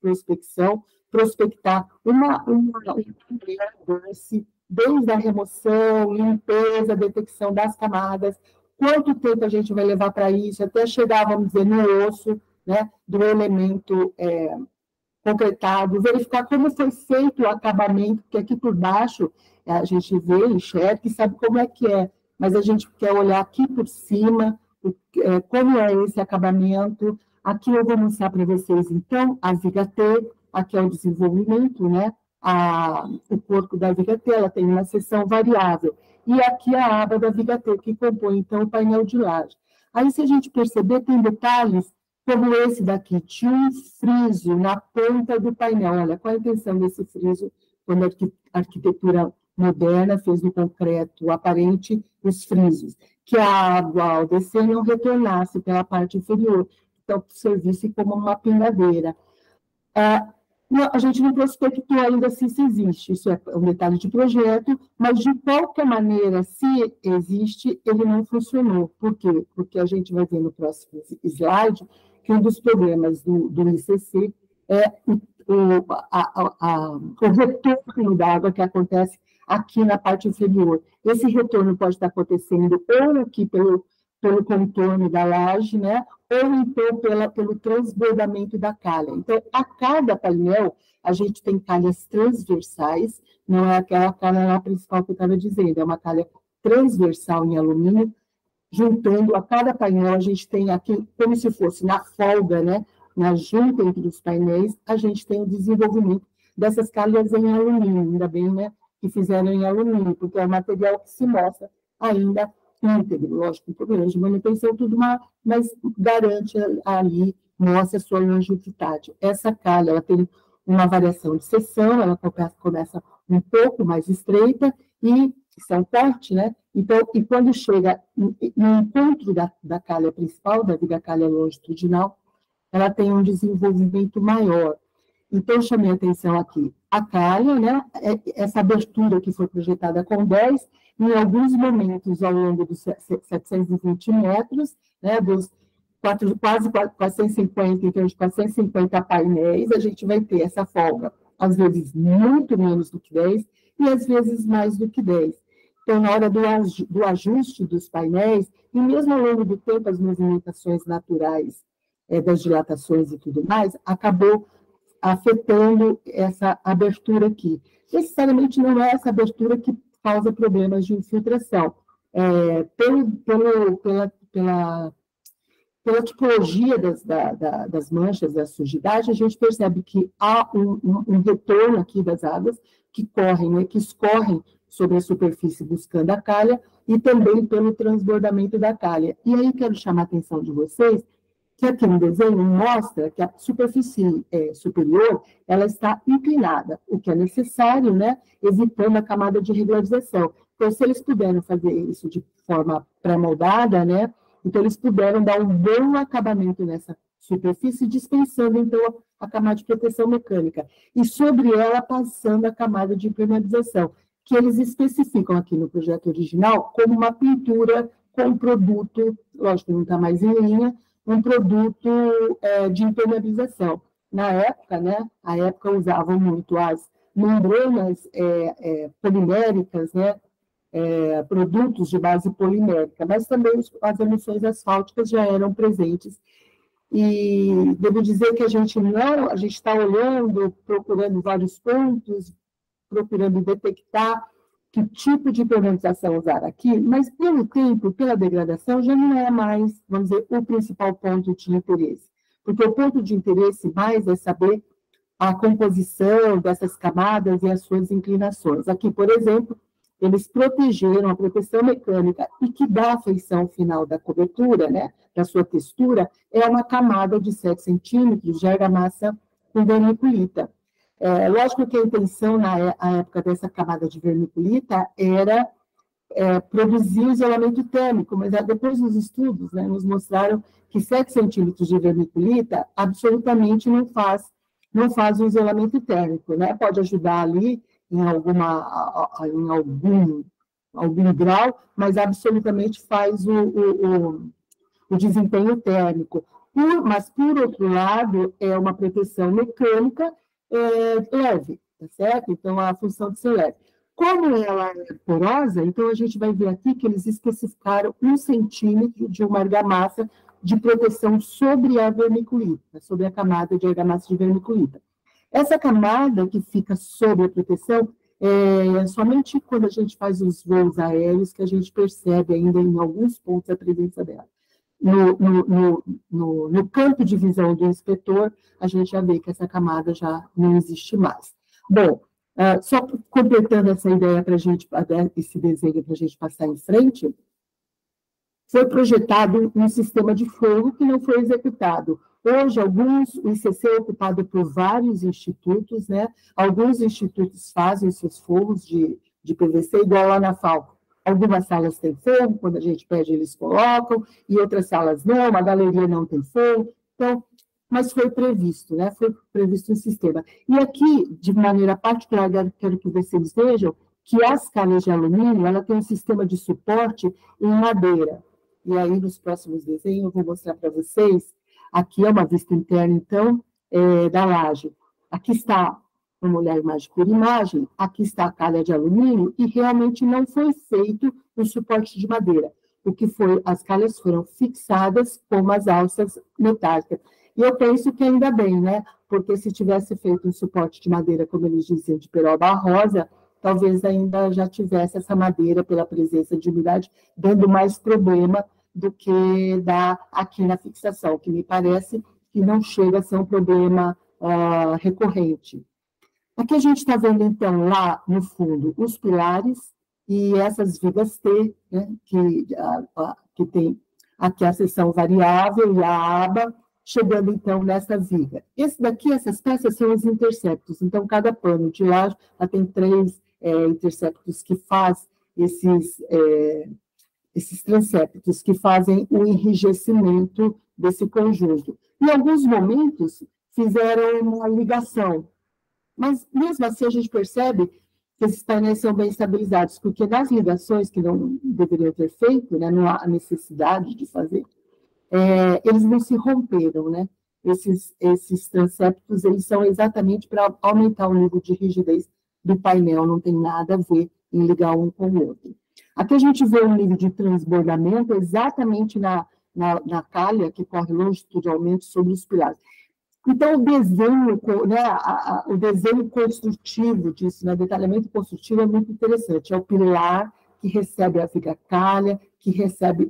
prospecção, prospectar uma desde a remoção, limpeza, detecção das camadas, quanto tempo a gente vai levar para isso, até chegar, vamos dizer, no osso, né, do elemento concretado, verificar como foi feito o acabamento, porque aqui por baixo a gente vê, enxerga e sabe como é que é, mas a gente quer olhar aqui por cima, como é esse acabamento. Aqui eu vou mostrar para vocês, então, a viga T, aqui é o desenvolvimento, né? O corpo da viga T, ela tem uma seção variável, e aqui a aba da viga T, que compõe, então, o painel de laje. Aí, se a gente perceber, tem detalhes como esse daqui, tinha um friso na ponta do painel. Olha, qual a intenção desse friso quando a arquitetura moderna fez no concreto aparente os frisos? Que a água, ao descer, não retornasse pela parte inferior, então servisse como uma pendadeira. A gente não prospectou ainda se isso existe, isso é um detalhe de projeto, mas, de qualquer maneira, se existe, ele não funcionou. Por quê? Porque a gente vai ver no próximo slide que um dos problemas do ICC é o retorno da água que acontece aqui na parte inferior. Esse retorno pode estar acontecendo ou aqui pelo contorno da laje, né? Ou então pelo transbordamento da calha. Então, a cada painel, a gente tem calhas transversais, não é aquela calha lá principal que eu estava dizendo, é uma calha transversal em alumínio, juntando a cada painel, a gente tem aqui, como se fosse na folga, né? Na junta entre os painéis, a gente tem o desenvolvimento dessas calhas em alumínio, ainda bem, né? Que fizeram em alumínio, porque é um material que se mostra ainda íntegro, lógico, com problemas de manutenção, tudo, mas garante ali, mostra a sua longevidade. Essa calha, ela tem uma variação de seção, ela começa um pouco mais estreita, e isso é um corte, né? Então, e quando chega no encontro da calha principal, da viga calha longitudinal, ela tem um desenvolvimento maior. Então, chamei a atenção aqui, a calha, né? Essa abertura que foi projetada com 10, em alguns momentos ao longo dos 720 metros, né, dos quase 450, então de 450 painéis, a gente vai ter essa folga, às vezes muito menos do que 10, e às vezes mais do que 10. Então, na hora do ajuste dos painéis, e mesmo ao longo do tempo, as movimentações naturais das dilatações e tudo mais, acabou afetando essa abertura aqui. Necessariamente não é essa abertura que causa problemas de infiltração. Pela tipologia das manchas, da sujidade, a gente percebe que há um retorno aqui das águas que correm, né, que escorrem sobre a superfície buscando a calha, e também pelo transbordamento da calha. E aí quero chamar a atenção de vocês que aqui no desenho mostra que a superfície superior, ela está inclinada, o que é necessário, né, evitando a camada de regularização. Então, se eles puderam fazer isso de forma pré-moldada, né, então eles puderam dar um bom acabamento nessa superfície, dispensando, então, a camada de proteção mecânica, e sobre ela passando a camada de impermeabilização, que eles especificam aqui no projeto original como uma pintura com um produto, lógico, não está mais em linha, um produto de impermeabilização. Na época, né, a época usavam muito as membranas poliméricas, né, produtos de base polimérica, mas também as emulsões asfálticas já eram presentes. E devo dizer que a gente está olhando, procurando vários pontos, procurando detectar que tipo de implementação usar aqui, mas pelo tempo, pela degradação, já não é mais, vamos dizer, o principal ponto de interesse. Porque o ponto de interesse mais é saber a composição dessas camadas e as suas inclinações. Aqui, por exemplo, eles protegeram a proteção mecânica e que dá a feição final da cobertura, né, da sua textura, é uma camada de 7 centímetros de argamassa com vermiculita. Lógico que a intenção, na época dessa camada de vermiculita, era produzir isolamento térmico, mas depois os estudos, né, nos mostraram que 7 centímetros de vermiculita absolutamente não faz o isolamento térmico, né? Pode ajudar ali em algum grau, mas absolutamente faz o desempenho térmico. Mas, por outro lado, é uma proteção mecânica leve, tá certo? Então, a função de ser leve. Como ela é porosa, então a gente vai ver aqui que eles especificaram 1 centímetro de uma argamassa de proteção sobre a vermiculita, sobre a camada de argamassa de vermiculita. Essa camada que fica sobre a proteção, somente quando a gente faz os voos aéreos que a gente percebe ainda em alguns pontos a presença dela. No campo de visão do inspetor, a gente já vê que essa camada já não existe mais. Bom, só completando essa ideia para a gente, esse desenho para a gente passar em frente, foi projetado um sistema de forro que não foi executado. Hoje, o ICC é ocupado por vários institutos, né? Alguns institutos fazem seus forros de PVC, igual lá na FAO. Algumas salas têm forro, quando a gente pede, eles colocam, e outras salas não, a galeria não tem forro. Então, mas foi previsto, né? Foi previsto um sistema. E aqui, de maneira particular, quero que vocês vejam que as calhas de alumínio, ela tem um sistema de suporte em madeira. E aí, nos próximos desenhos, eu vou mostrar para vocês. Aqui é uma vista interna, então, da laje. Aqui está, vamos olhar a imagem por imagem, aqui está a calha de alumínio, e realmente não foi feito um suporte de madeira. O que foi, as calhas foram fixadas com as alças metálicas. E eu penso que ainda bem, né? Porque se tivesse feito um suporte de madeira, como eles diziam, de peroba rosa, talvez ainda já tivesse essa madeira, pela presença de umidade, dando mais problema do que dá aqui na fixação, que me parece que não chega a ser um problema recorrente. Aqui a gente está vendo, então, lá no fundo, os pilares e essas vigas T, né, que tem aqui a seção variável e a aba, chegando, então, nessa viga. Essas peças são os interceptos. Então, cada pano de laje tem 3 interceptos que faz esses transeptos, que fazem o enrijecimento desse conjunto. Em alguns momentos, fizeram uma ligação, mas, mesmo assim, a gente percebe que esses painéis são bem estabilizados, porque nas ligações que não deveriam ter feito, né, não há necessidade de fazer, eles não se romperam, né? Esses transeptos, eles são exatamente para aumentar o nível de rigidez do painel, não tem nada a ver em ligar um com o outro. Aqui a gente vê um nível de transbordamento exatamente na calha que corre longitudinalmente sobre os pilares. Então, o desenho construtivo disso, né, o detalhamento construtivo é muito interessante. É o pilar que recebe a viga calha, que recebe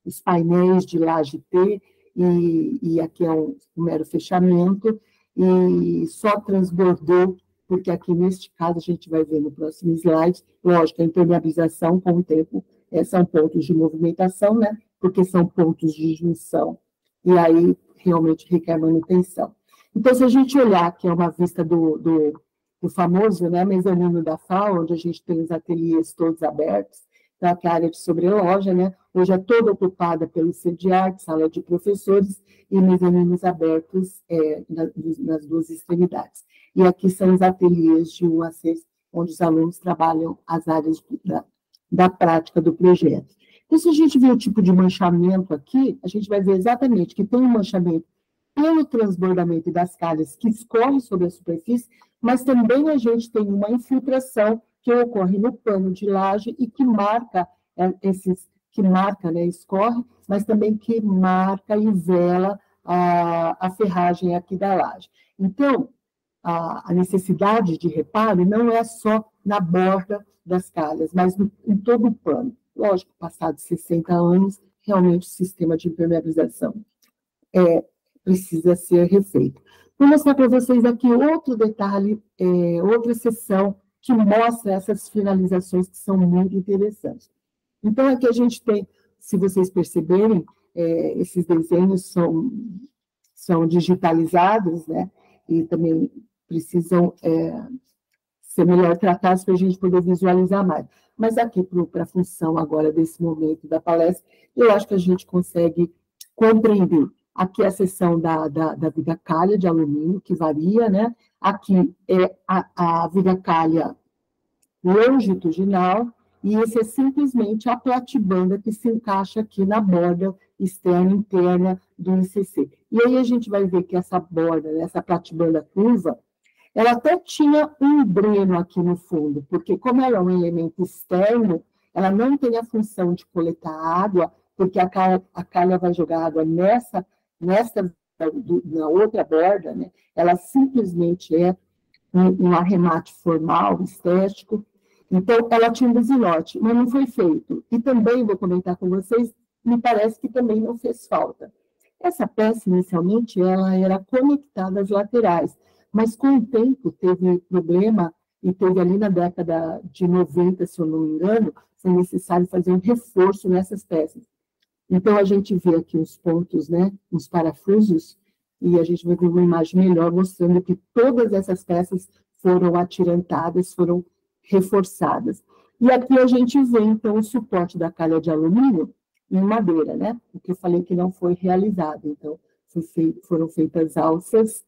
os painéis de laje T, e aqui é um mero fechamento, e só transbordou, porque aqui, neste caso, a gente vai ver no próximo slide, lógico, a impermeabilização com o tempo, são pontos de movimentação, né, porque são pontos de junção, e aí realmente requer manutenção. Então, se a gente olhar, que é uma vista do famoso, né, mezanino da FAO, onde a gente tem os ateliês todos abertos, então, aqui a área de sobreloja, né, hoje é toda ocupada pelo CEDIAR, sala de professores, e mezaninos abertos nas 2 extremidades. E aqui são os ateliês de 1 a 6, onde os alunos trabalham as áreas da prática do projeto. Então, se a gente vê o tipo de manchamento aqui, a gente vai ver exatamente que tem um manchamento pelo transbordamento das calhas que escorre sobre a superfície, mas também a gente tem uma infiltração que ocorre no pano de laje e que marca, né, escorre, mas também que marca e vela a ferragem aqui da laje. Então, a necessidade de reparo não é só na borda das calhas, mas em todo o pano. Lógico, passados 60 anos, realmente o sistema de impermeabilização precisa ser refeito. Vou mostrar para vocês aqui outro detalhe, outra seção que mostra essas finalizações que são muito interessantes. Então, aqui a gente tem, se vocês perceberem, esses desenhos são digitalizados, né, e também precisam ser melhor tratados para a gente poder visualizar mais. mas aqui para a função agora desse momento da palestra, eu acho que a gente consegue compreender. Aqui a seção da viga calha de alumínio, que varia, né? Aqui é a viga calha longitudinal, e esse é simplesmente a platibanda que se encaixa aqui na borda externa e interna do ICC. E aí a gente vai ver que essa borda, né, essa platibanda curva, ela até tinha um dreno aqui no fundo, porque como ela é um elemento externo, ela não tem a função de coletar água, porque a calha vai jogar água na outra borda, né? Ela simplesmente é um arremate formal, estético. Então, ela tinha um buzilote, mas não foi feito. E também, vou comentar com vocês, me parece que também não fez falta. Essa peça, inicialmente, ela era conectada às laterais, mas com o tempo teve problema, e teve ali na década de 90, se eu não me engano, foi necessário fazer um reforço nessas peças. Então, a gente vê aqui os pontos, né, os parafusos, e a gente vai ver uma imagem melhor mostrando que todas essas peças foram atirantadas, foram reforçadas. E aqui a gente vê, então, o suporte da calha de alumínio em madeira, né? O que eu falei que não foi realizado. Então, foram feitas alças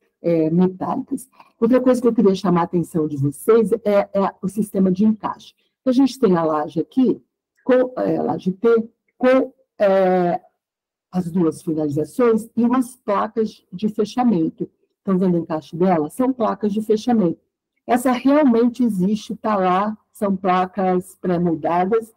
metálicas. Outra coisa que eu queria chamar a atenção de vocês é o sistema de encaixe. A gente tem a laje aqui, a laje T, com as duas finalizações e umas placas de fechamento. Estão vendo o encaixe dela? São placas de fechamento. Essa realmente existe, está lá, são placas pré-moldadas,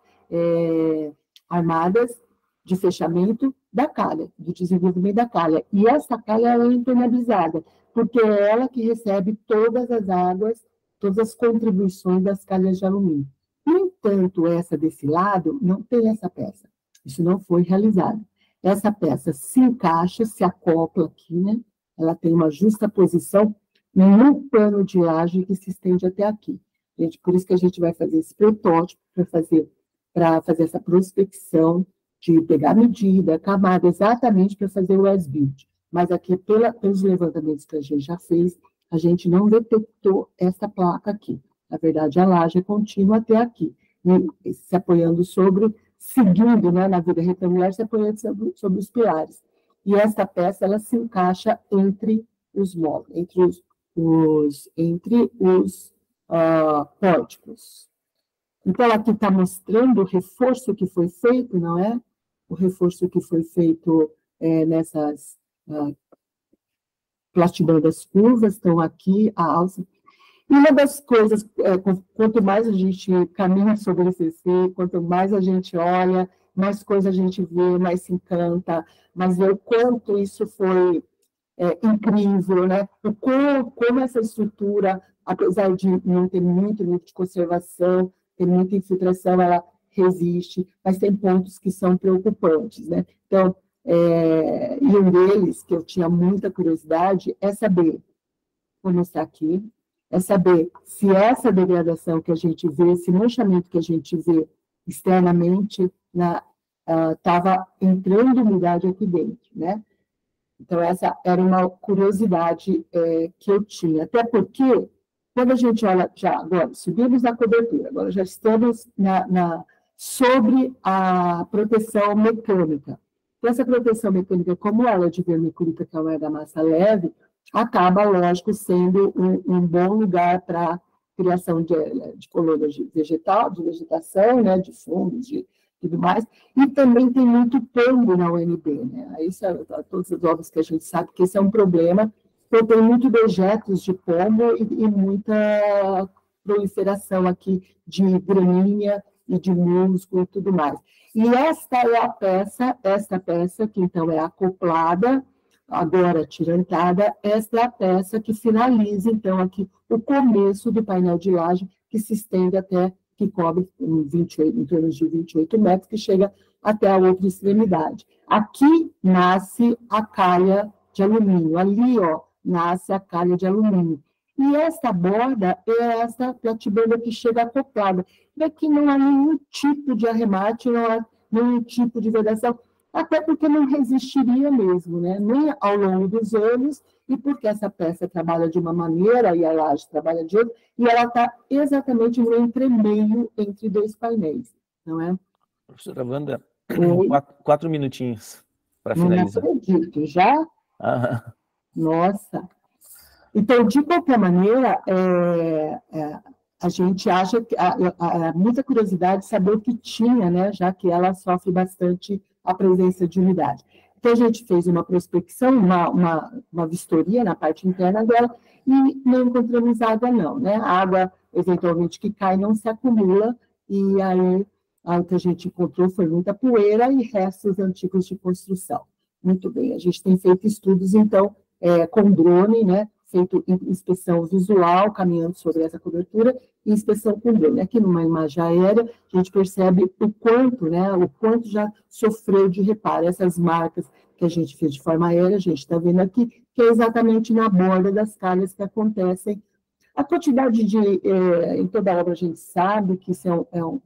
armadas, de fechamento da calha, do desenvolvimento da calha. E essa calha ela é impermeabilizada, porque é ela que recebe todas as águas, todas as contribuições das calhas de alumínio. No entanto, essa desse lado não tem essa peça. Isso não foi realizado. Essa peça se encaixa, se acopla aqui, né? Ela tem uma justa posição no pano de laje que se estende até aqui. Gente, por isso que a gente vai fazer esse protótipo, para fazer essa prospecção, de pegar medida, camada, exatamente para fazer o as-built. Mas aqui, pelos levantamentos que a gente já fez, a gente não detectou essa placa aqui. Na verdade, a laje é contínua até aqui, se apoiando seguindo, né, na viga retangular, se apoiando sobre os pilares. E esta peça, ela se encaixa entre os móveis, entre os pórticos. Então, aqui está mostrando o reforço que foi feito, não é? O reforço que foi feito nessas platibandas curvas, estão aqui, a alça. E uma das coisas, quanto mais a gente caminha sobre o ICC, quanto mais a gente olha, mais coisa a gente vê, mais se encanta, mais vê o quanto isso foi incrível, né? Como essa estrutura, apesar de não ter muito nível de conservação, ter muita infiltração, ela resiste, mas tem pontos que são preocupantes, né? Então, e um deles, que eu tinha muita curiosidade, é saber, vou mostrar aqui, é saber se essa degradação que a gente vê, esse manchamento que a gente vê externamente, estava entrando umidade aqui dentro, né? Então, essa era uma curiosidade que eu tinha, até porque, quando a gente olha, já agora, subimos na cobertura, agora já estamos sobre a proteção mecânica. Então, essa proteção mecânica, como ela é de vermiculita, que é uma argamassa leve, acaba, lógico, sendo um bom lugar para criação de colônias de vegetação, né, de fungos, de tudo mais, e também tem muito pombo na UNB, né? Isso todos os ovos que a gente sabe que esse é um problema, então tem muito dejetos de pombo e muita proliferação aqui de gramínea e de musgo e tudo mais. E esta peça, que então é acoplada, agora atirantada, esta é a peça que finaliza, então, aqui o começo do painel de laje, que se estende até, que cobre em torno de 28 metros, que chega até a outra extremidade. Aqui nasce a calha de alumínio, ali, ó, nasce a calha de alumínio. E esta borda é essa platibanda que chega acoplada. E aqui não há nenhum tipo de arremate, não há nenhum tipo de vedação. até porque não resistiria mesmo, né? Nem ao longo dos anos, e porque essa peça trabalha de uma maneira e a laje trabalha de outra, e ela está exatamente no entremeio entre dois painéis, não é? Professora Wanda, 4 minutinhos para Não finalizar. acredito, já? Ah, Nossa! Então, de qualquer maneira, a gente acha que há muita curiosidade de saber o que tinha, né, já que ela sofre bastante a presença de umidade. Então, a gente fez uma prospecção, uma vistoria na parte interna dela, e não encontramos água, não, né? A água, eventualmente, que cai não se acumula, e aí o que a gente encontrou foi muita poeira e restos antigos de construção. Muito bem, a gente tem feito estudos, então, com drone, né? Feito inspeção visual, caminhando sobre essa cobertura, e inspeção com drone. Aqui numa imagem aérea, a gente percebe o quanto, né, o quanto já sofreu de reparo. Essas marcas que a gente fez de forma aérea, a gente está vendo aqui, que é exatamente na borda das calhas que acontecem. A quantidade em toda a obra a gente sabe que isso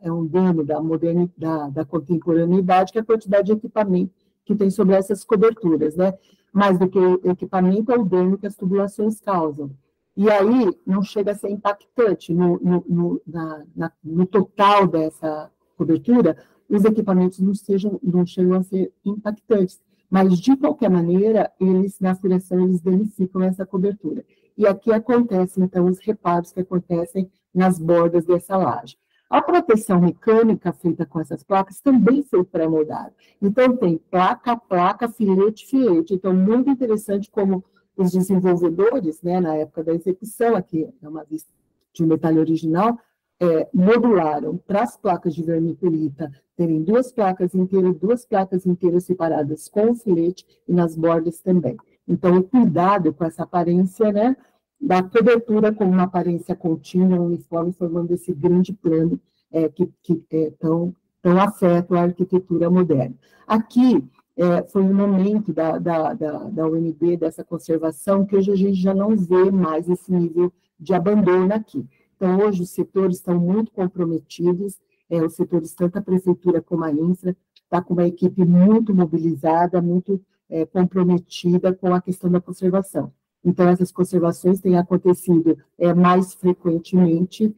é um dano da contemporaneidade, que é a quantidade de equipamento que tem sobre essas coberturas, né? Mais do que o equipamento é o dano que as tubulações causam. E aí não chega a ser impactante no total dessa cobertura, os equipamentos não chegam a ser impactantes, mas de qualquer maneira, na furação, eles danificam essa cobertura. E aqui acontecem, então, os reparos que acontecem nas bordas dessa laje. A proteção mecânica feita com essas placas também foi pré-moldada. Então, tem placa, filete. Então, muito interessante como os desenvolvedores, né, na época da execução, aqui é uma vista de um metalho original, modularam para as placas de vermiculita terem 2 placas inteiras separadas com o filete e nas bordas também. Então, o cuidado com essa aparência, né, da cobertura com uma aparência contínua, uniforme, formando esse grande plano que tão afeta a arquitetura moderna. Aqui foi um momento da UNB, dessa conservação, que hoje a gente já não vê mais esse nível de abandono aqui. Então, hoje os setores estão muito comprometidos, os setores, tanto a prefeitura como a infra, está com uma equipe muito mobilizada, muito comprometida com a questão da conservação. Então, essas conservações têm acontecido mais frequentemente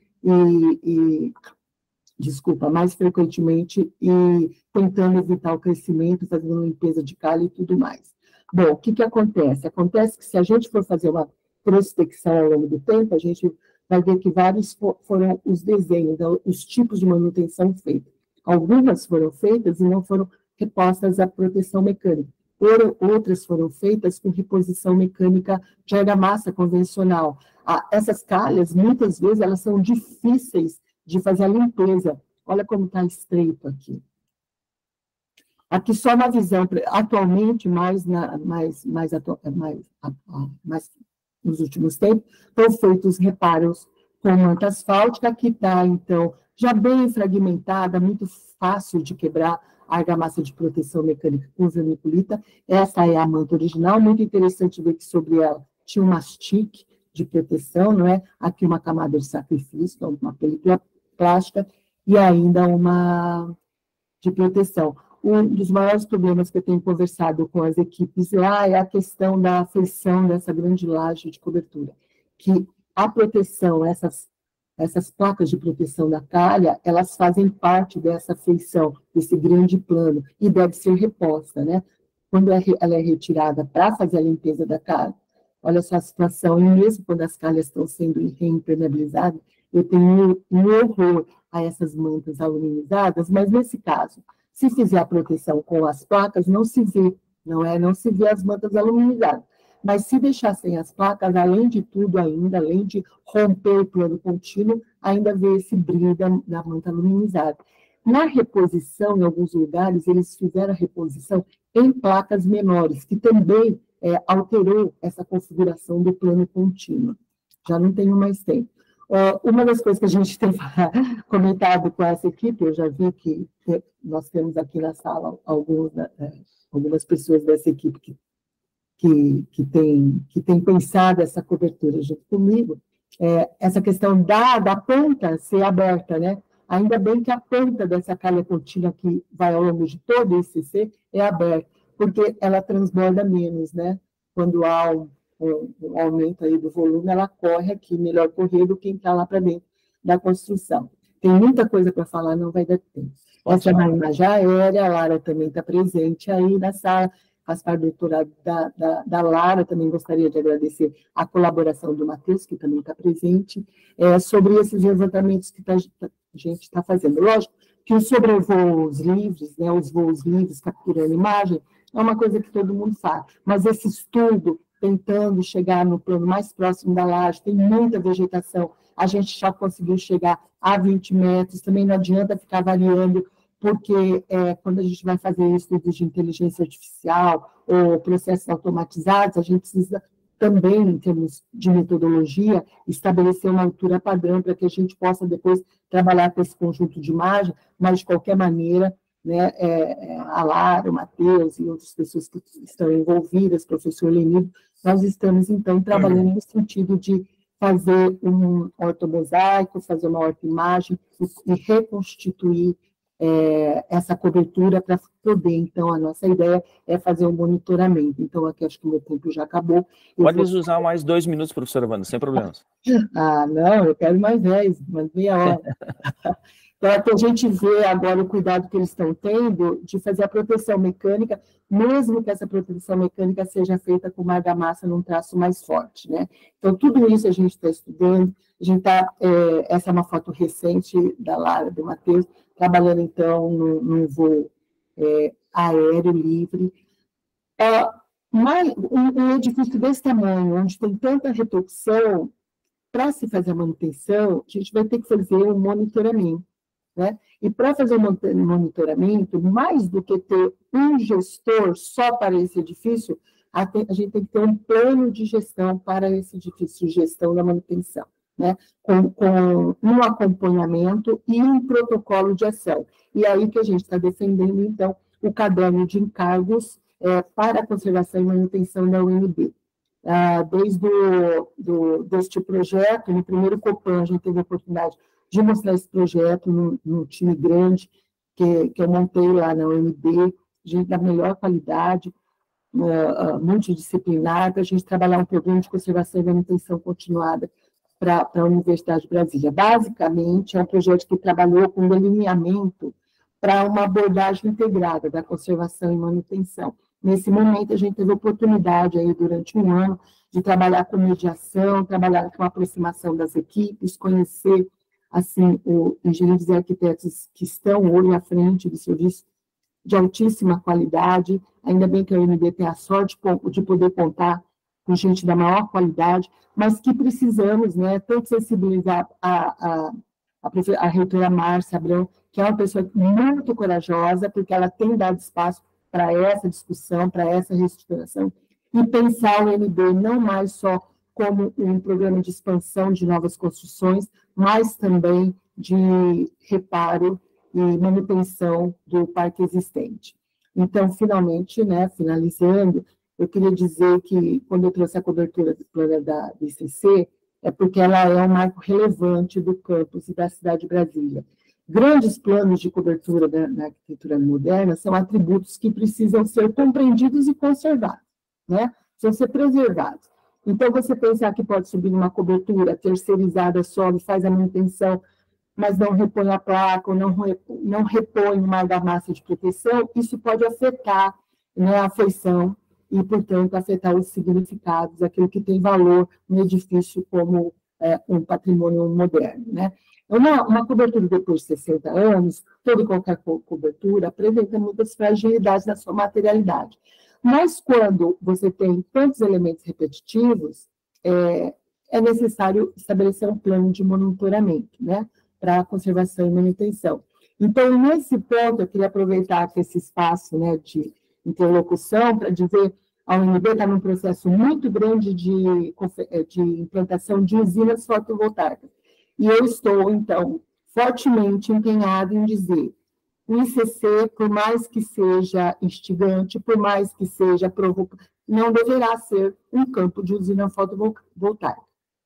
e tentando evitar o crescimento, fazendo limpeza de calha e tudo mais. Bom, o que acontece? Acontece que se a gente for fazer uma prospecção ao longo do tempo, a gente vai ver que vários foram os desenhos, os tipos de manutenção feitos. Algumas foram feitas e não foram repostas à proteção mecânica. Outras foram feitas com reposição mecânica de argamassa convencional. Essas calhas, muitas vezes, elas são difíceis de fazer a limpeza. Olha como está estreito aqui. Aqui só uma visão, atualmente, mais nos últimos tempos, foram feitos reparos com manta asfáltica. Aqui está, então, já bem fragmentada, muito fácil de quebrar, a argamassa de proteção mecânica com vermiculita. Essa é a manta original, muito interessante ver que sobre ela tinha um mastique de proteção, não é? Aqui uma camada de sacrifício, então uma película plástica, e ainda uma de proteção. Um dos maiores problemas que eu tenho conversado com as equipes lá é a questão da feição dessa grande laje de cobertura, que a proteção, essas placas de proteção da calha, elas fazem parte dessa feição, desse grande plano, e deve ser reposta, né? Quando ela é retirada para fazer a limpeza da calha, olha só a situação, e mesmo quando as calhas estão sendo reimpermeabilizadas, eu tenho um horror a essas mantas aluminizadas, mas nesse caso, se fizer a proteção com as placas, não se vê, não se vê as mantas aluminizadas. Mas se deixar sem as placas, além de tudo ainda, além de romper o plano contínuo, ainda vê esse brilho da manta aluminizada. Na reposição, em alguns lugares, eles fizeram a reposição em placas menores, que também alterou essa configuração do plano contínuo. Já não tenho mais tempo. Uma das coisas que a gente tem comentado com essa equipe, eu já vi que nós temos aqui na sala algumas pessoas dessa equipe que tem pensado essa cobertura junto comigo, essa questão da ponta ser aberta, né? Ainda bem que a ponta dessa calha contínua que vai ao longo de todo o ICC é aberta, porque ela transborda menos, né? Quando há um aumento aí do volume, ela corre aqui, melhor correr do que entrar lá para dentro da construção. Tem muita coisa para falar, não vai dar tempo. Essa é uma imagem aérea, a Lara também está presente aí na sala, faz parte do doutorado da Lara, também gostaria de agradecer a colaboração do Matheus, que também está presente, sobre esses levantamentos que a gente está fazendo. Lógico que os sobrevoos livres, né, os voos livres capturando imagem, é uma coisa que todo mundo faz, mas esse estudo, tentando chegar no plano mais próximo da laje, tem muita vegetação, a gente já conseguiu chegar a 20 metros, também não adianta ficar variando, porque quando a gente vai fazer estudos de inteligência artificial ou processos automatizados, a gente precisa também, em termos de metodologia, estabelecer uma altura padrão para que a gente possa depois trabalhar com esse conjunto de imagem, mas, de qualquer maneira, né, a Lara, o Matheus e outras pessoas que estão envolvidas, professor Lenido, nós estamos, então, trabalhando no sentido de fazer um ortomosaico, fazer uma ortoimagem e reconstituir essa cobertura para poder, então, a nossa ideia é fazer um monitoramento. Então, aqui acho que o meu tempo já acabou. Pode usar mais 2 minutos, professora Wanda, sem problemas. Ah, não, eu quero mais 10, mais meia hora. Então, que a gente vê agora o cuidado que eles estão tendo de fazer a proteção mecânica, mesmo que essa proteção mecânica seja feita com uma argamassa num traço mais forte, né? Então, tudo isso a gente está estudando, a gente está, essa é uma foto recente da Lara, do Matheus, trabalhando, então, num voo aéreo livre. Um edifício desse tamanho, onde tem tanta repercussão, para se fazer a manutenção, a gente vai ter que fazer um monitoramento. Né? E para fazer o monitoramento, mais do que ter um gestor só para esse edifício, a gente tem que ter um plano de gestão para esse edifício, gestão da manutenção, né? com um acompanhamento e um protocolo de ação. E aí que a gente está defendendo, então, o caderno de encargos para a conservação e manutenção da UNB. Desde deste projeto, no primeiro Copan, a gente teve a oportunidade de mostrar esse projeto no time grande que eu montei lá na UNB, gente da melhor qualidade, multidisciplinar, para a gente trabalhar um programa de conservação e manutenção continuada para a Universidade de Brasília. Basicamente, é um projeto que trabalhou com delineamento para uma abordagem integrada da conservação e manutenção. Nesse momento, a gente teve a oportunidade, aí, durante um ano, de trabalhar com mediação, trabalhar com a aproximação das equipes, conhecer assim, os engenheiros e arquitetos que estão olho à frente do serviço de altíssima qualidade, ainda bem que a UNB tem a sorte de poder contar com gente da maior qualidade, mas que precisamos, né, tanto sensibilizar a reitora Márcia Abrão, que é uma pessoa muito corajosa, porque ela tem dado espaço para essa discussão, para essa reestruturação, e pensar o UNB não mais só como um programa de expansão de novas construções, mas também de reparo e manutenção do parque existente. Então, finalmente, né, finalizando, eu queria dizer que, quando eu trouxe a cobertura do plano da ICC, é porque ela é um marco relevante do campus e da cidade de Brasília. Grandes planos de cobertura na arquitetura moderna são atributos que precisam ser compreendidos e conservados, né? Precisam ser preservados. Então, você pensar que pode subir numa cobertura terceirizada, sobe, faz a manutenção, mas não repõe a placa, ou não repõe uma argamassa de proteção, isso pode afetar, né, a feição e, portanto, afetar os significados, aquilo que tem valor no edifício como um patrimônio moderno, né? Uma cobertura depois de 60 anos, toda e qualquer cobertura, apresenta muitas fragilidades na sua materialidade. Mas quando você tem tantos elementos repetitivos, é necessário estabelecer um plano de monitoramento, né, para a conservação e manutenção. Então, nesse ponto, eu queria aproveitar esse espaço, né, de interlocução para dizer a UNB está num processo muito grande de implantação de usinas fotovoltaicas. E eu estou, então, fortemente empenhada em dizer: o ICC, por mais que seja instigante, por mais que seja provocante, não deverá ser um campo de usina fotovoltaica,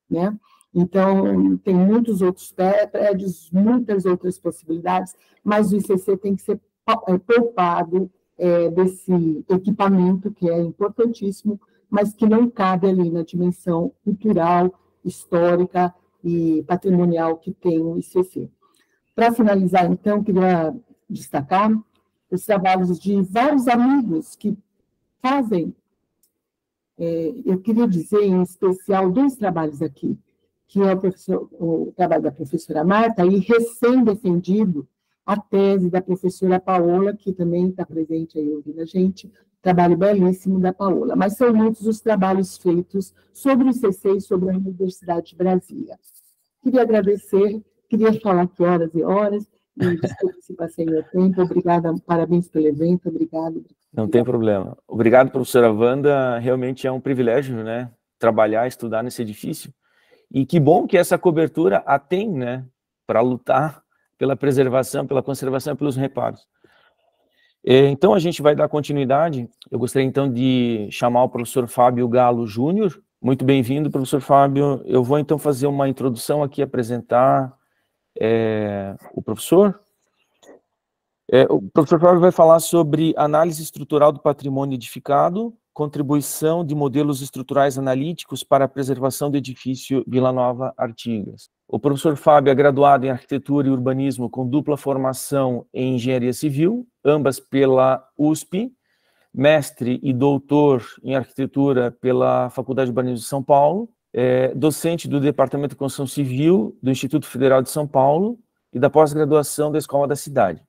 né? Então, tem muitos outros prédios, muitas outras possibilidades, mas o ICC tem que ser poupado desse equipamento, que é importantíssimo, mas que não cabe ali na dimensão cultural, histórica e patrimonial que tem o ICC. Para finalizar, então, queria destacar os trabalhos de vários amigos que fazem, eu queria dizer, em especial, 2 trabalhos aqui, que é o trabalho da professora Marta, e recém-defendido a tese da professora Paola, que também está presente aí ouvindo a gente, trabalho belíssimo da Paola. Mas são muitos os trabalhos feitos sobre o ICC e sobre a Universidade de Brasília. Queria agradecer, queria falar aqui horas e horas, e desculpe se passei meu tempo. Obrigada, parabéns pelo evento, obrigado. Não tem problema. Obrigado, professora Wanda, realmente é um privilégio, né, trabalhar, estudar nesse edifício, e que bom que essa cobertura a tem, né, para lutar pela preservação, pela conservação e pelos reparos. Então, a gente vai dar continuidade. Eu gostaria, então, de chamar o professor Fábio Galo Júnior. Muito bem-vindo, professor Fábio. Eu vou, então, fazer uma introdução aqui, apresentar o professor. O professor Fábio vai falar sobre análise estrutural do patrimônio edificado, contribuição de modelos estruturais analíticos para a preservação do edifício Vila Nova Artigas. O professor Fábio é graduado em Arquitetura e Urbanismo com dupla formação em Engenharia Civil, ambas pela USP, mestre e doutor em Arquitetura pela Faculdade de Urbanismo de São Paulo, docente do Departamento de Construção Civil do Instituto Federal de São Paulo e da pós-graduação da Escola da Cidade.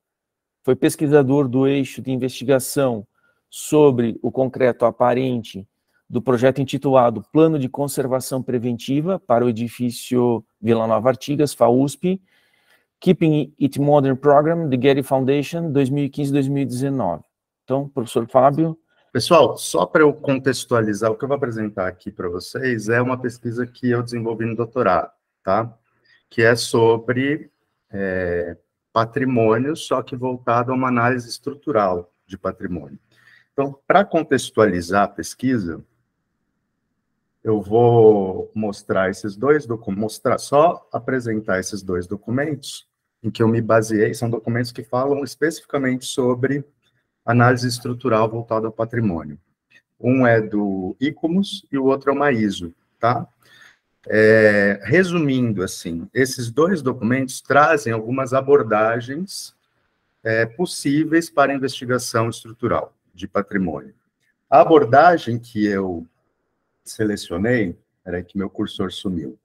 Foi pesquisador do eixo de investigação sobre o concreto aparente do projeto intitulado Plano de Conservação Preventiva para o edifício Vila Nova Artigas, FAUSP, Keeping It Modern Program, The Getty Foundation, 2015-2019. Então, professor Fábio. Pessoal, só para eu contextualizar, o que eu vou apresentar aqui para vocês é uma pesquisa que eu desenvolvi no doutorado, tá? Que é sobre patrimônio, só que voltado a uma análise estrutural de patrimônio. Então, para contextualizar a pesquisa, eu vou mostrar esses 2 documentos, só apresentar esses 2 documentos em que eu me baseei, são documentos que falam especificamente sobre análise estrutural voltada ao patrimônio. Um é do ICOMOS e o outro é uma ISO, tá? Resumindo, assim, esses 2 documentos trazem algumas abordagens possíveis para investigação estrutural de patrimônio. A abordagem que eu selecionei, peraí que meu cursor sumiu,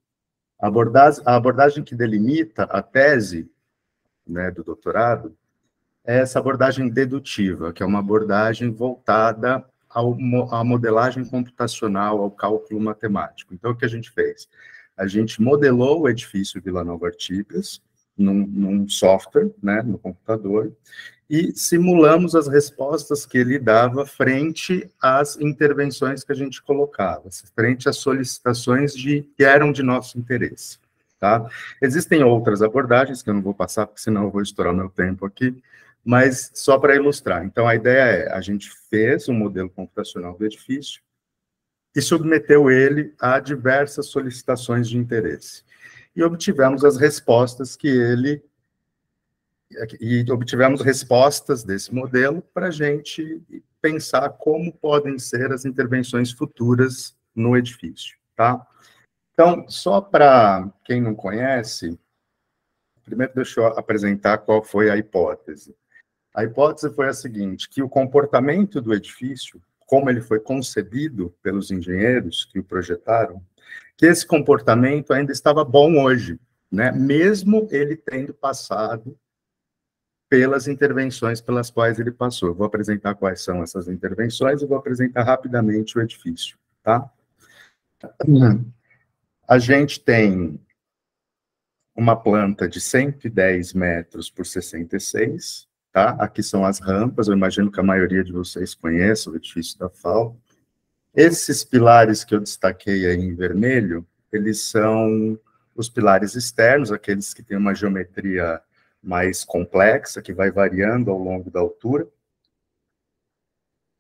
a abordagem que delimita a tese, né, do doutorado, é essa abordagem dedutiva, que é uma abordagem voltada à modelagem computacional, ao cálculo matemático. Então, o que a gente fez? A gente modelou o edifício Vila Nova Artigas num software, né, no computador, e simulamos as respostas que ele dava frente às intervenções que a gente colocava, frente às solicitações que eram de nosso interesse, tá? Existem outras abordagens que eu não vou passar, porque senão eu vou estourar meu tempo aqui, mas só para ilustrar. Então, a ideia a gente fez um modelo computacional do edifício e submeteu ele a diversas solicitações de interesse. E obtivemos as respostas obtivemos respostas desse modelo para a gente pensar como podem ser as intervenções futuras no edifício, tá? Então, só para quem não conhece, primeiro deixa eu apresentar qual foi a hipótese. A hipótese foi a seguinte, que o comportamento do edifício, como ele foi concebido pelos engenheiros que o projetaram, que esse comportamento ainda estava bom hoje, né? Mesmo ele tendo passado pelas intervenções pelas quais ele passou. Eu vou apresentar quais são essas intervenções e vou apresentar rapidamente o edifício, tá? A gente tem uma planta de 110 metros por 66, tá? Aqui são as rampas, eu imagino que a maioria de vocês conheça o edifício da FAU. Esses pilares que eu destaquei aí em vermelho, eles são os pilares externos, aqueles que têm uma geometria mais complexa, que vai variando ao longo da altura.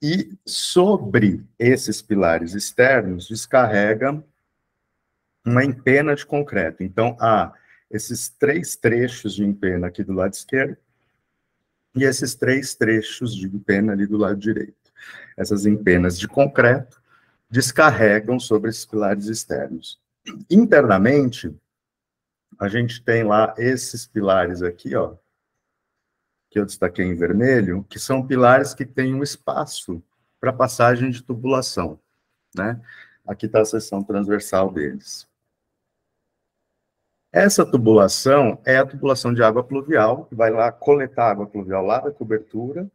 E sobre esses pilares externos, descarrega uma empena de concreto. Então, há esses 3 trechos de empena aqui do lado esquerdo e esses 3 trechos de empena ali do lado direito. Essas empenas de concreto descarregam sobre esses pilares externos. Internamente, a gente tem lá esses pilares aqui, ó, que eu destaquei em vermelho, que são pilares que têm um espaço para passagem de tubulação, né? Aqui está a seção transversal deles. Essa tubulação é a tubulação de água pluvial, que vai lá coletar água pluvial lá da cobertura,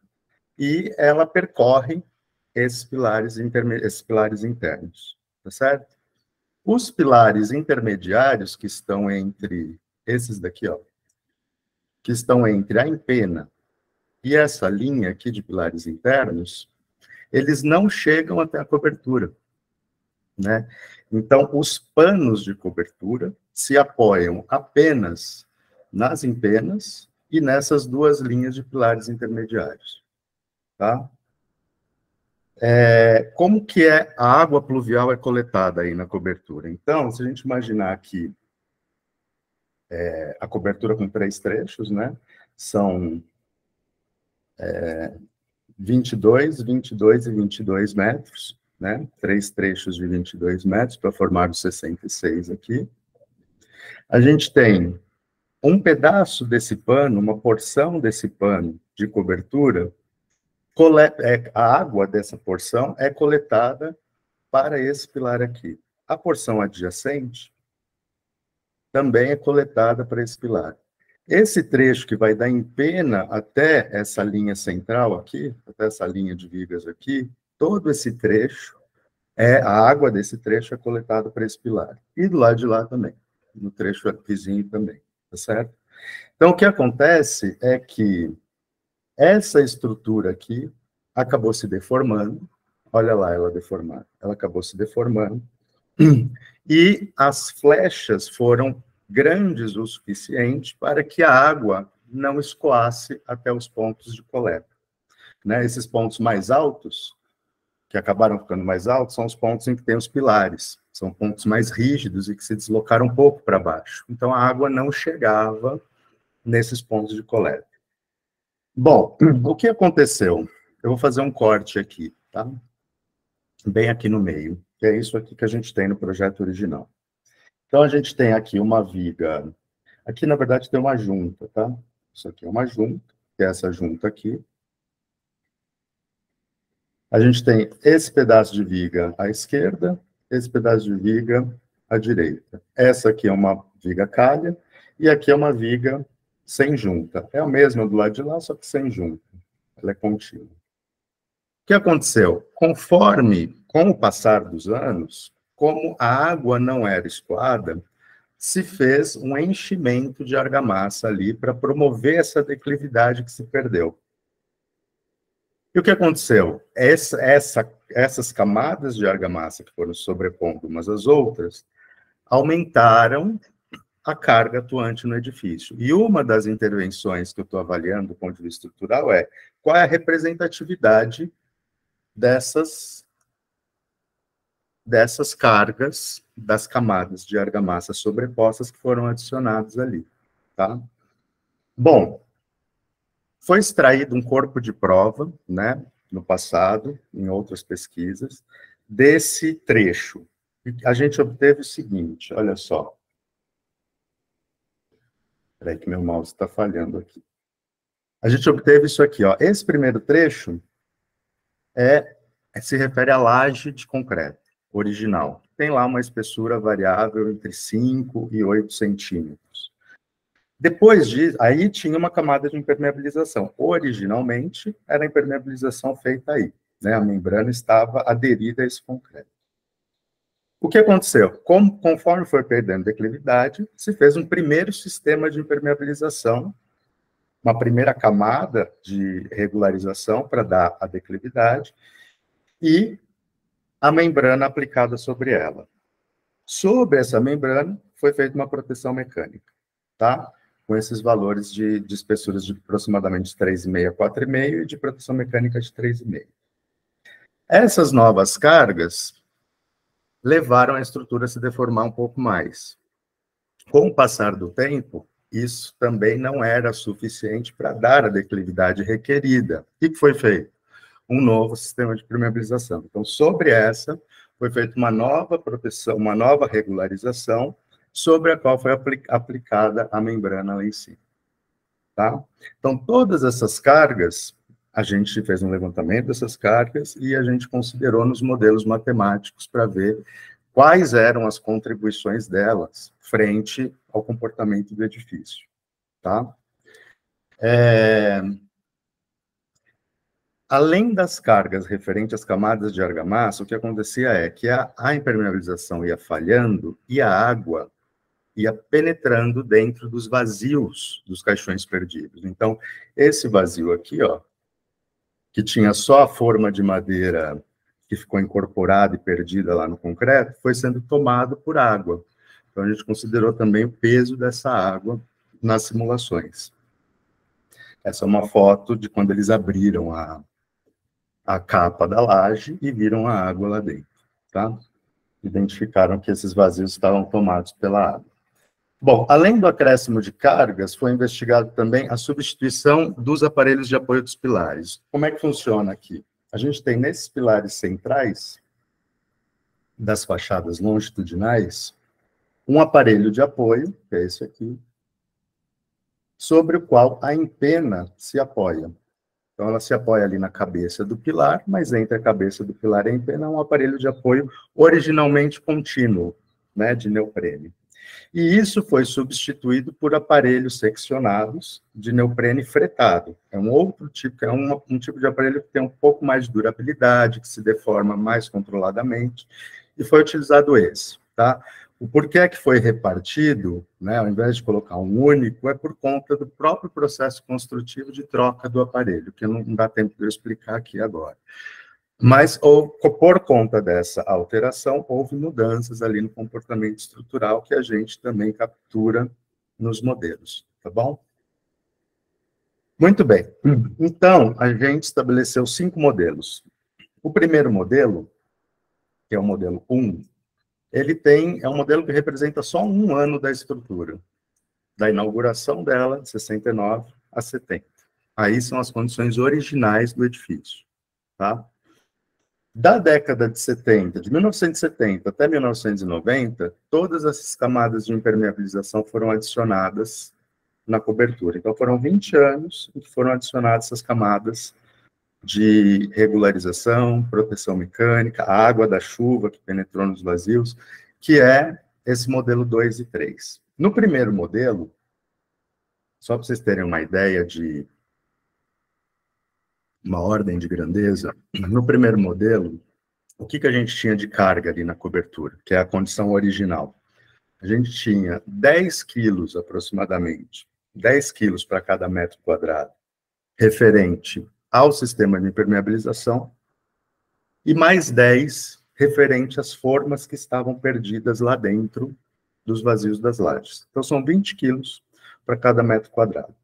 e ela percorre esses pilares internos, tá certo? Os pilares intermediários, que estão entre esses daqui, ó, que estão entre a empena e essa linha aqui de pilares internos, eles não chegam até a cobertura, né? Então, os panos de cobertura se apoiam apenas nas empenas e nessas 2 linhas de pilares intermediários, tá? Como que a água pluvial é coletada aí na cobertura? Então, se a gente imaginar que a cobertura com 3 trechos, né? São 22, 22 e 22 metros, né? 3 trechos de 22 metros para formar os 66 aqui. A gente tem um pedaço desse pano, uma porção desse pano de cobertura, a água dessa porção é coletada para esse pilar aqui. A porção adjacente também é coletada para esse pilar. Esse trecho que vai da empena até essa linha central aqui, até essa linha de vigas aqui, todo esse trecho, a água desse trecho é coletada para esse pilar. E do lado de lá também, no trecho vizinho também, tá certo? Então, o que acontece é que essa estrutura aqui acabou se deformando, olha lá ela deformada, ela acabou se deformando, e as flechas foram grandes o suficiente para que a água não escoasse até os pontos de coleta, né? Esses pontos mais altos, que acabaram ficando mais altos, são os pontos em que tem os pilares, são pontos mais rígidos e que se deslocaram um pouco para baixo. Então, a água não chegava nesses pontos de coleta. Bom, o que aconteceu? Eu vou fazer um corte aqui, tá? Bem aqui no meio, que é isso aqui que a gente tem no projeto original. Então, a gente tem aqui uma viga, aqui, na verdade, tem uma junta, tá? Isso aqui é uma junta, que é essa junta aqui. A gente tem esse pedaço de viga à esquerda, esse pedaço de viga à direita. Essa aqui é uma viga calha, e aqui é uma viga sem junta. É a mesma do lado de lá, só que sem junta. Ela é contínua. O que aconteceu? Conforme, com o passar dos anos, como a água não era escoada, se fez um enchimento de argamassa ali para promover essa declividade que se perdeu. E o que aconteceu? Essas camadas de argamassa que foram sobrepondo umas às outras aumentaram a carga atuante no edifício. E uma das intervenções que eu estou avaliando do ponto de vista estrutural é qual é a representatividade dessas cargas das camadas de argamassa sobrepostas que foram adicionadas ali, tá? Bom, foi extraído um corpo de prova, né, no passado, em outras pesquisas, desse trecho. A gente obteve o seguinte, olha só. Espera aí que meu mouse está falhando aqui. A gente obteve isso aqui, ó. Esse primeiro trecho se refere à laje de concreto original. Tem lá uma espessura variável entre 5 e 8 centímetros. Depois disso, aí tinha uma camada de impermeabilização. Originalmente, era a impermeabilização feita aí, né? A membrana estava aderida a esse concreto. O que aconteceu? Conforme foi perdendo declividade, se fez um primeiro sistema de impermeabilização, uma primeira camada de regularização para dar a declividade, e a membrana aplicada sobre ela. Sobre essa membrana, foi feita uma proteção mecânica, tá? Com esses valores de espessuras de aproximadamente 3,5 a 4,5 e de proteção mecânica de 3,5. Essas novas cargas levaram a estrutura a se deformar um pouco mais. Com o passar do tempo, isso também não era suficiente para dar a declividade requerida. O que foi feito? Um novo sistema de permeabilização. Então, sobre essa, foi feita uma nova proteção, uma nova regularização, sobre a qual foi aplicada a membrana lá em cima. Tá? Então, todas essas cargas, a gente fez um levantamento dessas cargas e a gente considerou nos modelos matemáticos para ver quais eram as contribuições delas frente ao comportamento do edifício. Tá? Além das cargas referentes às camadas de argamassa, o que acontecia é que a impermeabilização ia falhando e a água ia penetrando dentro dos vazios dos caixões perdidos. Então, esse vazio aqui, ó, que tinha só a forma de madeira que ficou incorporada e perdida lá no concreto, foi sendo tomado por água. Então, a gente considerou também o peso dessa água nas simulações. Essa é uma foto de quando eles abriram a capa da laje e viram a água lá dentro, tá? Identificaram que esses vazios estavam tomados pela água. Bom, além do acréscimo de cargas, foi investigado também a substituição dos aparelhos de apoio dos pilares. Como é que funciona aqui? A gente tem nesses pilares centrais das fachadas longitudinais um aparelho de apoio, que é esse aqui, sobre o qual a empena se apoia. Então, ela se apoia ali na cabeça do pilar, mas entre a cabeça do pilar e a empena é um aparelho de apoio originalmente contínuo, né, de neoprene. E isso foi substituído por aparelhos seccionados de neoprene fretado. É um outro tipo, é um tipo de aparelho que tem um pouco mais de durabilidade, que se deforma mais controladamente, e foi utilizado esse, tá? O porquê que foi repartido, né, ao invés de colocar um único, é por conta do próprio processo construtivo de troca do aparelho, que não dá tempo de eu explicar aqui agora. Mas, por conta dessa alteração, houve mudanças ali no comportamento estrutural que a gente também captura nos modelos, tá bom? Muito bem. Então, a gente estabeleceu 5 modelos. O primeiro modelo, que é o modelo 1, é um modelo que representa só um ano da estrutura, da inauguração dela, de 69 a 70. Aí são as condições originais do edifício, tá? Da década de 70, de 1970 até 1990, todas essas camadas de impermeabilização foram adicionadas na cobertura. Então, foram 20 anos em que foram adicionadas essas camadas de regularização, proteção mecânica, a água da chuva que penetrou nos vazios, que é esse modelo 2 e 3. No primeiro modelo, só para vocês terem uma ideia de uma ordem de grandeza, no primeiro modelo, o que a gente tinha de carga ali na cobertura, que é a condição original? A gente tinha 10 quilos aproximadamente, 10 quilos para cada metro quadrado, referente ao sistema de impermeabilização, e mais 10 referente às formas que estavam perdidas lá dentro dos vazios das lajes. Então, são 20 quilos para cada metro quadrado,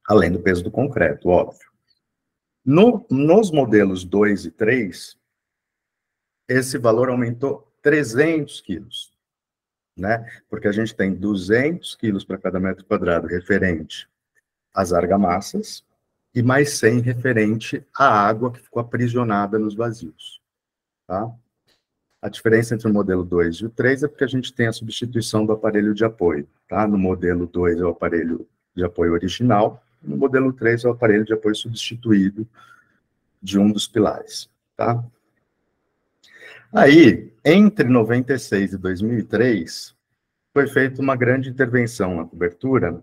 além do peso do concreto, óbvio. Nos modelos 2 e 3, esse valor aumentou 300 quilos, né? Porque a gente tem 200 quilos para cada metro quadrado referente às argamassas e mais 100 referente à água que ficou aprisionada nos vazios, tá? A diferença entre o modelo 2 e o 3 é porque a gente tem a substituição do aparelho de apoio, tá? No modelo 2 é o aparelho de apoio original, no modelo 3 é o aparelho de apoio substituído de um dos pilares, tá? Aí, entre 96 e 2003, foi feita uma grande intervenção na cobertura,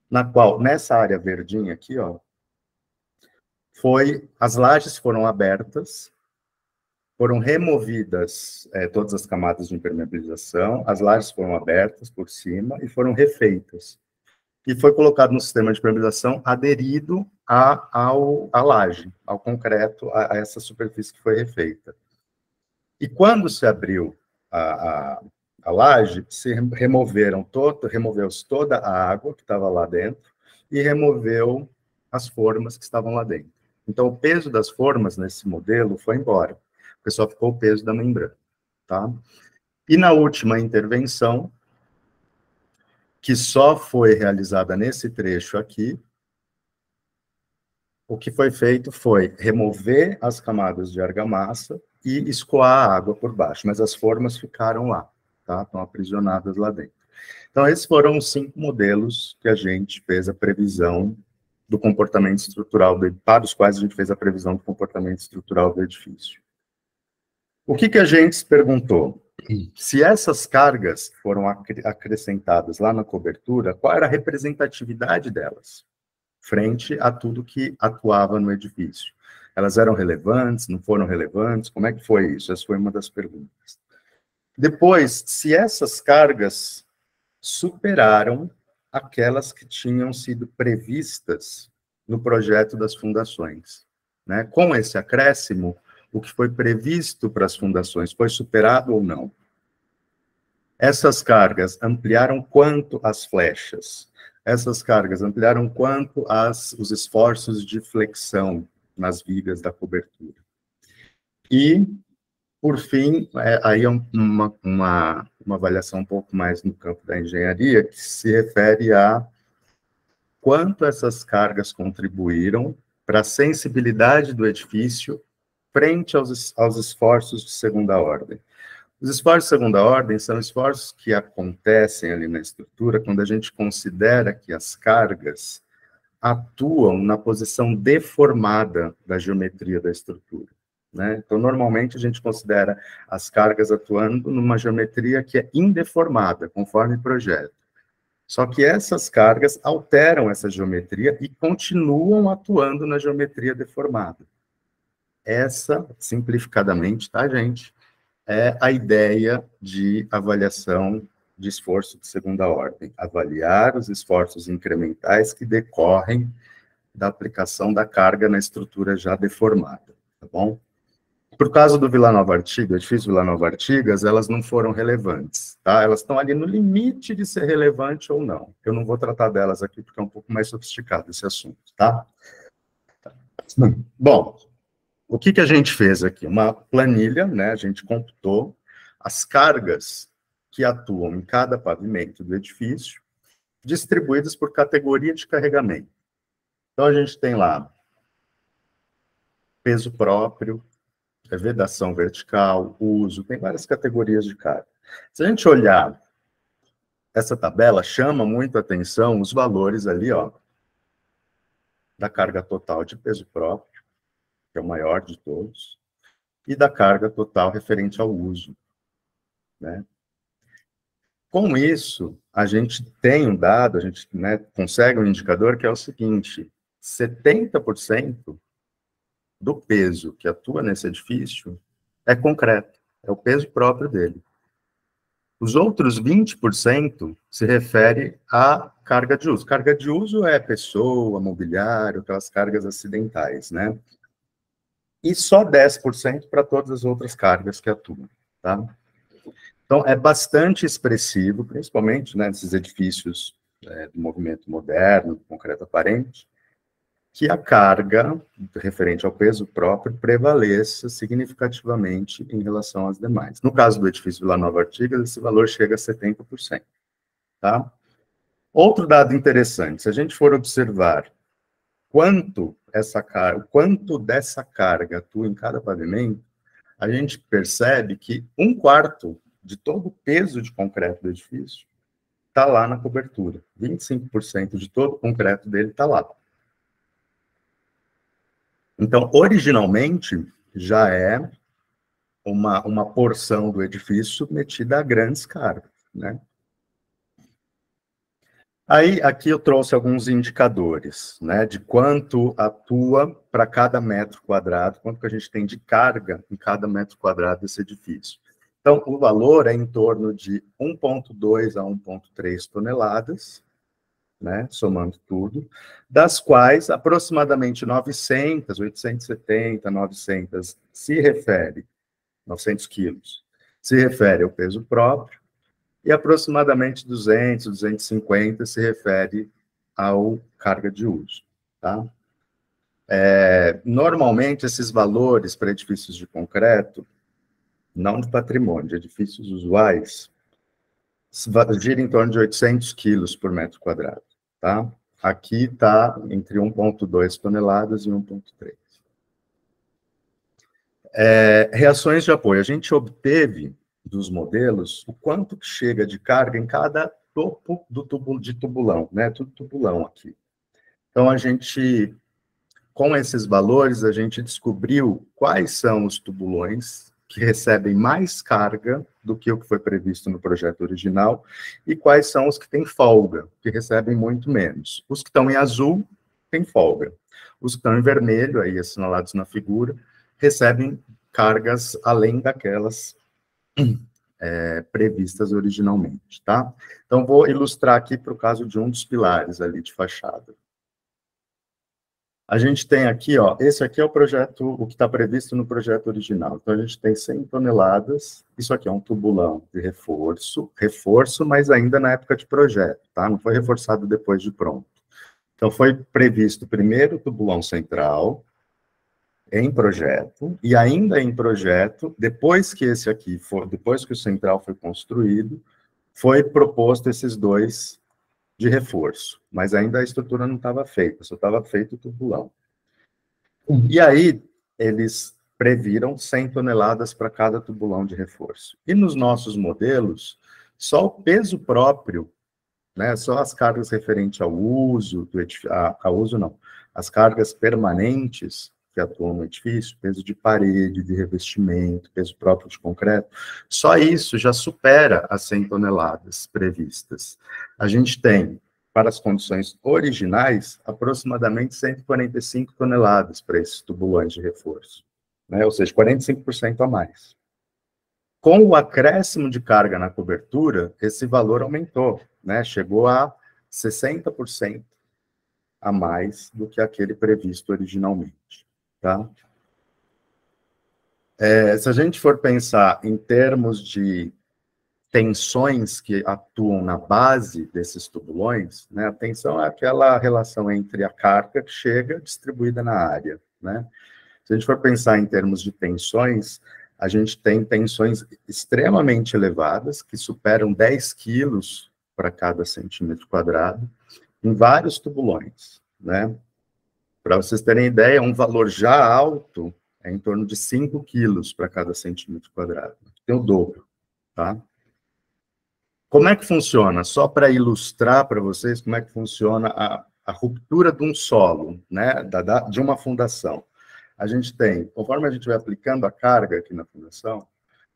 na qual, nessa área verdinha aqui, ó, as lajes foram abertas, foram removidas todas as camadas de impermeabilização, as lajes foram abertas por cima e foram refeitas. E foi colocado no sistema de impermeabilização aderido à laje, ao concreto, a essa superfície que foi refeita. E quando se abriu a laje, removeu-se toda a água que estava lá dentro e removeu as formas que estavam lá dentro. Então, o peso das formas nesse modelo foi embora, porque só ficou o peso da membrana, tá? E na última intervenção, que só foi realizada nesse trecho aqui, o que foi feito foi remover as camadas de argamassa e escoar a água por baixo, mas as formas ficaram lá, tá? Estão aprisionadas lá dentro. Então, esses foram os 5 modelos que a gente fez a previsão do comportamento estrutural, para os quais a gente fez a previsão do comportamento estrutural do edifício. O que a gente se perguntou? Se essas cargas foram acrescentadas lá na cobertura, qual era a representatividade delas, frente a tudo que atuava no edifício? Elas eram relevantes, não foram relevantes? Como é que foi isso? Essa foi uma das perguntas. Depois, se essas cargas superaram aquelas que tinham sido previstas no projeto das fundações, né? Com esse acréscimo, o que foi previsto para as fundações foi superado ou não? Essas cargas ampliaram quanto as flechas? Essas cargas ampliaram quanto os esforços de flexão nas vigas da cobertura? E, por fim, aí é uma avaliação um pouco mais no campo da engenharia, que se refere a quanto essas cargas contribuíram para a sensibilidade do edifício frente aos esforços de segunda ordem. Os esforços de segunda ordem são esforços que acontecem ali na estrutura quando a gente considera que as cargas atuam na posição deformada da geometria da estrutura, né? Então, normalmente, a gente considera as cargas atuando numa geometria que é indeformada, conforme projeto. Só que essas cargas alteram essa geometria e continuam atuando na geometria deformada. Essa, simplificadamente, tá, gente, é a ideia de avaliação de esforço de segunda ordem. Avaliar os esforços incrementais que decorrem da aplicação da carga na estrutura já deformada, tá bom? Por causa do Vila Nova Artigas, o edifício Vila Nova Artigas, elas não foram relevantes, tá? Elas estão ali no limite de ser relevante ou não. Eu não vou tratar delas aqui, porque é um pouco mais sofisticado esse assunto, tá? Bom, o que a gente fez aqui? Uma planilha, né? A gente computou as cargas que atuam em cada pavimento do edifício, distribuídas por categoria de carregamento. Então, a gente tem lá peso próprio, vedação vertical, uso, tem várias categorias de carga. Se a gente olhar essa tabela, chama muito a atenção os valores ali, ó, da carga total de peso próprio, que é o maior de todos, e da carga total referente ao uso, né? Com isso, a gente tem um dado, a gente, né, consegue um indicador que é o seguinte: 70% do peso que atua nesse edifício é concreto, é o peso próprio dele. Os outros 20% se refere à carga de uso. Carga de uso é pessoa, mobiliário, aquelas cargas acidentais, né? E só 10% para todas as outras cargas que atuam, tá? Então, é bastante expressivo, principalmente, né, nesses edifícios do movimento moderno, do concreto aparente, que a carga referente ao peso próprio prevaleça significativamente em relação às demais. No caso do edifício Vila Nova Artigas, esse valor chega a 70%. Tá? Outro dado interessante, se a gente for observar quanto dessa carga atua em cada pavimento, a gente percebe que 1/4 de todo o peso de concreto do edifício está lá na cobertura. 25% de todo o concreto dele está lá. Então, originalmente, já é uma porção do edifício submetida a grandes cargas, né? Aí, aqui eu trouxe alguns indicadores, né, de quanto atua para cada metro quadrado, quanto que a gente tem de carga em cada metro quadrado desse edifício. Então, o valor é em torno de 1,2 a 1,3 toneladas, né, somando tudo, das quais aproximadamente 900, 870, 900 se refere, 900 quilos, se refere ao peso próprio, e aproximadamente 200, 250 se refere ao carga de uso, tá? Normalmente, esses valores para edifícios de concreto, não de patrimônio, de edifícios usuais, gira em torno de 800 quilos por metro quadrado, tá? Aqui está entre 1,2 toneladas e 1,3. Reações de apoio. A gente obteve dos modelos o quanto que chega de carga em cada topo do de tubulão, né? Tudo tubulão aqui. Então, com esses valores, a gente descobriu quais são os tubulões que recebem mais carga do que o que foi previsto no projeto original e quais são os que têm folga, que recebem muito menos. Os que estão em azul têm folga. Os que estão em vermelho, aí assinalados na figura, recebem cargas além daquelas previstas originalmente, tá? Então, vou ilustrar aqui para o caso de um dos pilares ali de fachada. A gente tem aqui, ó, esse aqui é o projeto, o que está previsto no projeto original. Então, a gente tem 100 toneladas, isso aqui é um tubulão de reforço, mas ainda na época de projeto, tá? Não foi reforçado depois de pronto. Então, foi previsto primeiro o tubulão central, em projeto, e ainda em projeto, depois que o central foi construído, foi proposto esses dois de reforço, mas ainda a estrutura não estava feita, só estava feito o tubulão. E aí, eles previram 100 toneladas para cada tubulão de reforço. E nos nossos modelos, só o peso próprio, né, só as cargas referentes ao uso, as cargas permanentes que atuam no edifício, peso de parede, de revestimento, peso próprio de concreto, só isso já supera as 100 toneladas previstas. A gente tem, para as condições originais, aproximadamente 145 toneladas para esses tubulões de reforço, né? Ou seja, 45% a mais. Com o acréscimo de carga na cobertura, esse valor aumentou, né? Chegou a 60% a mais do que aquele previsto originalmente, tá? Se a gente for pensar em termos de tensões que atuam na base desses tubulões, né? A tensão é aquela relação entre a carga que chega distribuída na área, né? Se a gente for pensar em termos de tensões, a gente tem tensões extremamente elevadas, que superam 10 quilos para cada centímetro quadrado, em vários tubulões, né? Para vocês terem ideia, um valor já alto é em torno de 5 quilos para cada centímetro quadrado. Tem o dobro, tá? Como é que funciona? Só para ilustrar para vocês como é que funciona a ruptura de um solo, né, de uma fundação. A gente tem, conforme a gente vai aplicando a carga aqui na fundação,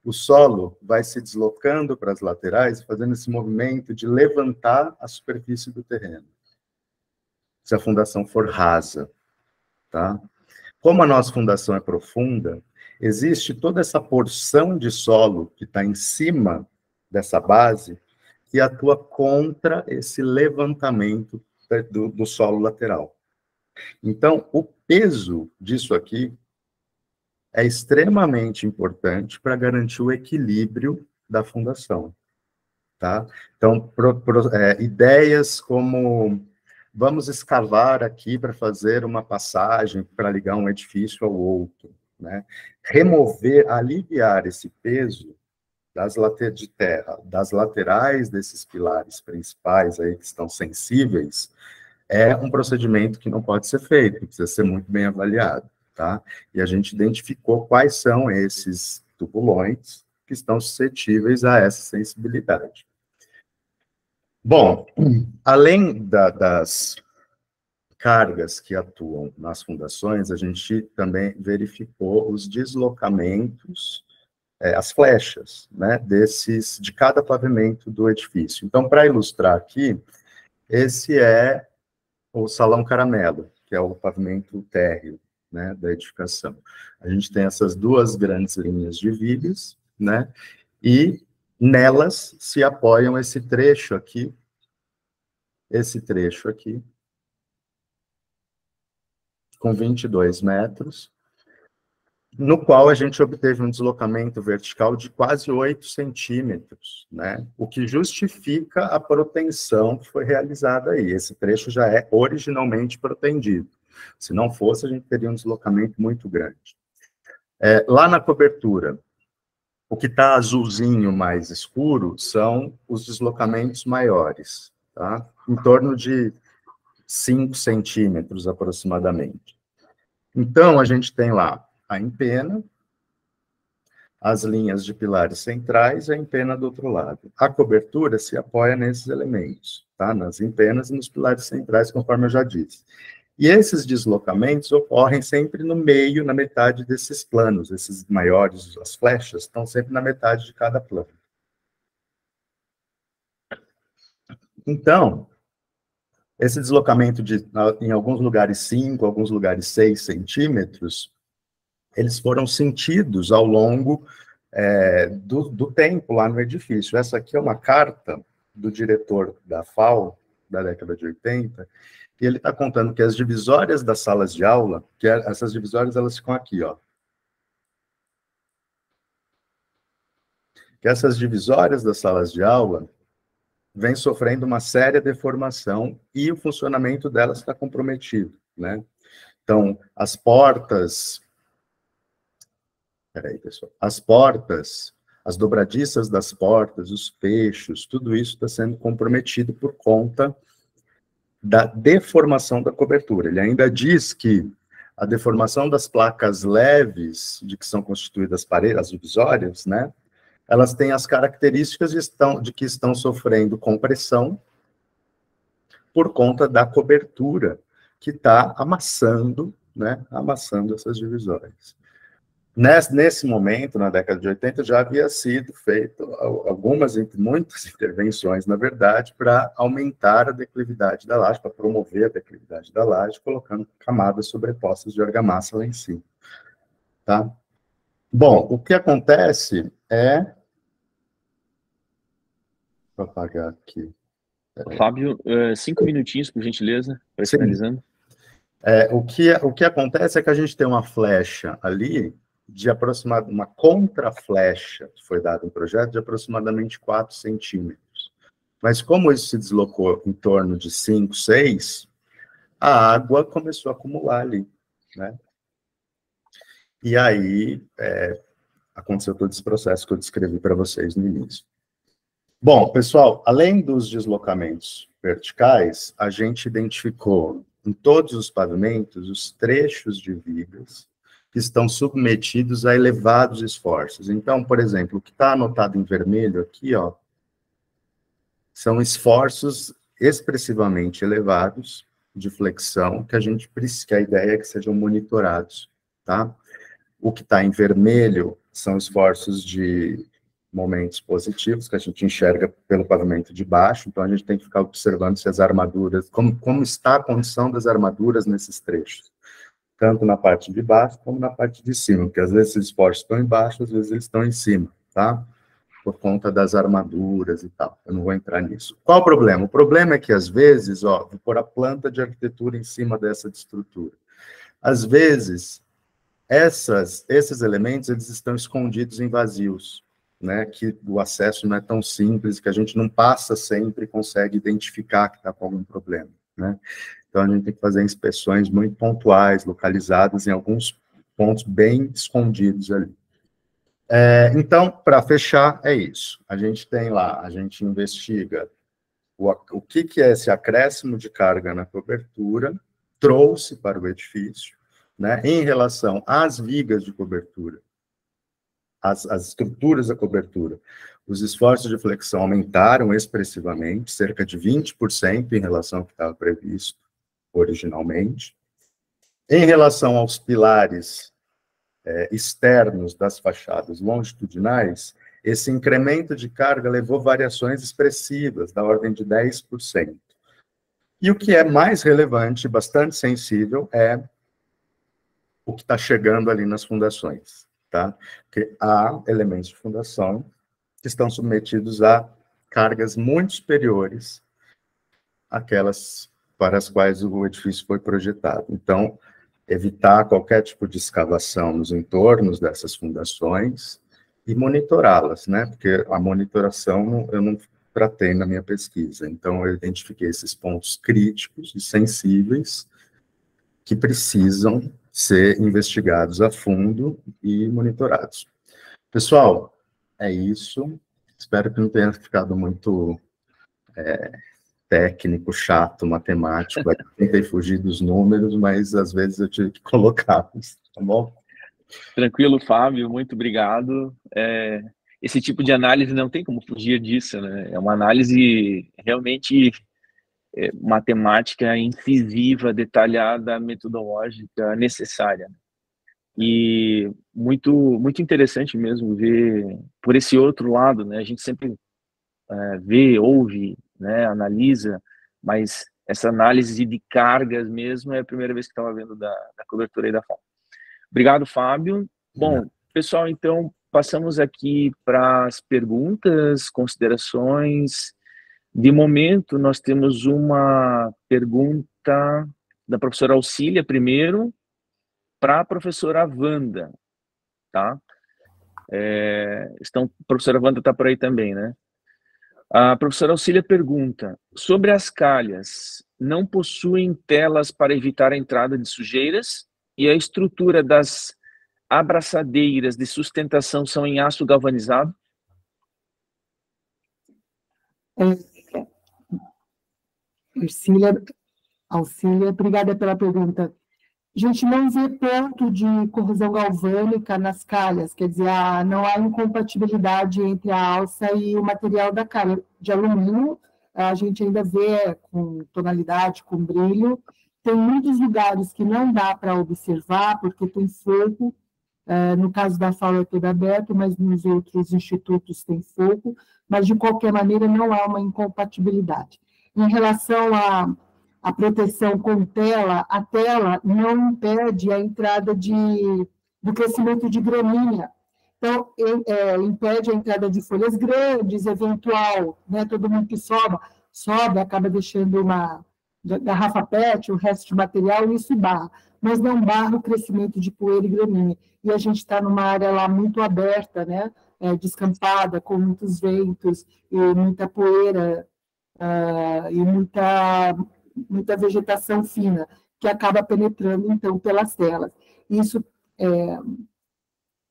o solo vai se deslocando para as laterais, fazendo esse movimento de levantar a superfície do terreno, se a fundação for rasa, tá? Como a nossa fundação é profunda, existe toda essa porção de solo que está em cima dessa base, que atua contra esse levantamento do solo lateral. Então, o peso disso aqui é extremamente importante para garantir o equilíbrio da fundação, tá? Então, ideias como vamos escavar aqui para fazer uma passagem para ligar um edifício ao outro, né? Aliviar esse peso de terra, das laterais desses pilares principais aí que estão sensíveis, é um procedimento que não pode ser feito, precisa ser muito bem avaliado, tá? E a gente identificou quais são esses tubulões que estão suscetíveis a essa sensibilidade. Bom, além das cargas que atuam nas fundações, a gente também verificou os deslocamentos, as flechas, né, de cada pavimento do edifício. Então, para ilustrar aqui, esse é o salão caramelo, que é o pavimento térreo, né, da edificação. A gente tem essas duas grandes linhas de vigas, né, e nelas se apoiam esse trecho aqui, com 22 metros, no qual a gente obteve um deslocamento vertical de quase 8 centímetros, né? O que justifica a proteção que foi realizada aí. Esse trecho já é originalmente protendido. Se não fosse, a gente teria um deslocamento muito grande. Lá na cobertura, O que está azulzinho mais escuro são os deslocamentos maiores, tá? Em torno de 5 centímetros aproximadamente. Então, a gente tem lá a empena, as linhas de pilares centrais e a empena do outro lado. A cobertura se apoia nesses elementos, tá? Nas empenas e nos pilares centrais, conforme eu já disse. E esses deslocamentos ocorrem sempre no meio, na metade desses planos. Esses maiores, as flechas, estão sempre na metade de cada plano. Então, esse deslocamento de, em alguns lugares 5, alguns lugares 6 centímetros, eles foram sentidos ao longo do tempo lá no edifício. Essa aqui é uma carta do diretor da FAO, da década de 80, e ele está contando que as divisórias das salas de aula, essas divisórias elas ficam aqui, ó. Que essas divisórias das salas de aula vêm sofrendo uma séria deformação e o funcionamento delas está comprometido, né? Então, as portas... Peraí, pessoal. As portas, as dobradiças das portas, os fechos, tudo isso está sendo comprometido por conta da deformação da cobertura. Ele ainda diz que a deformação das placas leves, de que são constituídas as paredes, as divisórias, né? Elas têm as características de que estão sofrendo compressão por conta da cobertura que está amassando, né? Amassando essas divisórias. Nesse momento, na década de 80, já havia sido feito muitas intervenções, na verdade, para aumentar a declividade da laje, para promover a declividade da laje, colocando camadas sobrepostas de argamassa lá em cima. Tá? Bom, o que acontece é... Vou apagar aqui. Fábio, 5 minutinhos, por gentileza, para finalizando. O que acontece é que a gente tem uma flecha ali, de aproximadamente, uma contraflecha, que foi dada em projeto, de aproximadamente 4 centímetros. Mas como isso se deslocou em torno de 5, 6, a água começou a acumular ali, né? E aí, aconteceu todo esse processo que eu descrevi para vocês no início. Bom, pessoal, além dos deslocamentos verticais, a gente identificou em todos os pavimentos os trechos de vigas que estão submetidos a elevados esforços. Então, por exemplo, o que está anotado em vermelho aqui, ó, são esforços expressivamente elevados de flexão que a ideia é que sejam monitorados, tá? O que está em vermelho são esforços de momentos positivos que a gente enxerga pelo pavimento de baixo, então a gente tem que ficar observando se as armaduras, como está a condição das armaduras nesses trechos, tanto na parte de baixo como na parte de cima, porque às vezes esses esforços estão embaixo, às vezes eles estão em cima, tá? Por conta das armaduras e tal, eu não vou entrar nisso. Qual o problema? O problema é que às vezes, ó, vou pôr a planta de arquitetura em cima dessa de estrutura. Às vezes, esses elementos, eles estão escondidos em vazios, né, que o acesso não é tão simples, que a gente não passa sempre e consegue identificar que está com algum problema, né? Então, a gente tem que fazer inspeções muito pontuais, localizadas em alguns pontos bem escondidos ali. Então, para fechar, é isso. A gente tem lá, a gente investiga o que é esse acréscimo de carga na cobertura, trouxe para o edifício, né, em relação às vigas de cobertura, as estruturas da cobertura, os esforços de flexão aumentaram expressivamente, cerca de 20% em relação ao que estava previsto originalmente. Em relação aos pilares externos das fachadas longitudinais, esse incremento de carga levou variações expressivas, da ordem de 10%. E o que é mais relevante, bastante sensível, é o que está chegando ali nas fundações. Tá? Porque há elementos de fundação que estão submetidos a cargas muito superiores àquelas para as quais o edifício foi projetado. Então, evitar qualquer tipo de escavação nos entornos dessas fundações e monitorá-las, né? Porque a monitoração eu não tratei na minha pesquisa. Então, eu identifiquei esses pontos críticos e sensíveis que precisam ser investigados a fundo e monitorados. Pessoal, é isso. Espero que não tenha ficado muito técnico, chato, matemático. Eu tentei fugir dos números, mas às vezes eu tive que colocá-los, tá bom? Tranquilo, Fábio, muito obrigado. Esse tipo de análise não tem como fugir disso, né? É uma análise realmente matemática, incisiva, detalhada, metodológica, necessária. E muito interessante mesmo ver por esse outro lado, né? A gente sempre vê, ouve, né? Analisa, mas essa análise de cargas mesmo é a primeira vez que estava vendo da cobertura aí da FAO. Obrigado, Fábio. Bom, pessoal, então passamos aqui para as perguntas, considerações. De momento, nós temos uma pergunta da professora Auxília primeiro, para a professora Wanda, tá? A professora Wanda está por aí também, né? A professora Auxília pergunta, sobre as calhas, não possuem telas para evitar a entrada de sujeiras e a estrutura das abraçadeiras de sustentação são em aço galvanizado? Auxília, obrigada pela pergunta. A gente não vê ponto de corrosão galvânica nas calhas, quer dizer, não há incompatibilidade entre a alça e o material da calha. De alumínio, a gente ainda vê com tonalidade, com brilho. Tem muitos lugares que não dá para observar, porque tem fogo. No caso da FAO é todo aberto, mas nos outros institutos tem fogo. Mas, de qualquer maneira, não há uma incompatibilidade. Em relação a proteção com tela, a tela não impede a entrada do crescimento de gramínea. Então, impede a entrada de folhas grandes, eventual, né, todo mundo que sobe, acaba deixando uma garrafa PET, o resto de material, e isso barra. Mas não barra o crescimento de poeira e gramínea. E a gente está numa área lá muito aberta, né, descampada, com muitos ventos, e muita poeira, e muita vegetação fina, que acaba penetrando, então, pelas telas. Isso,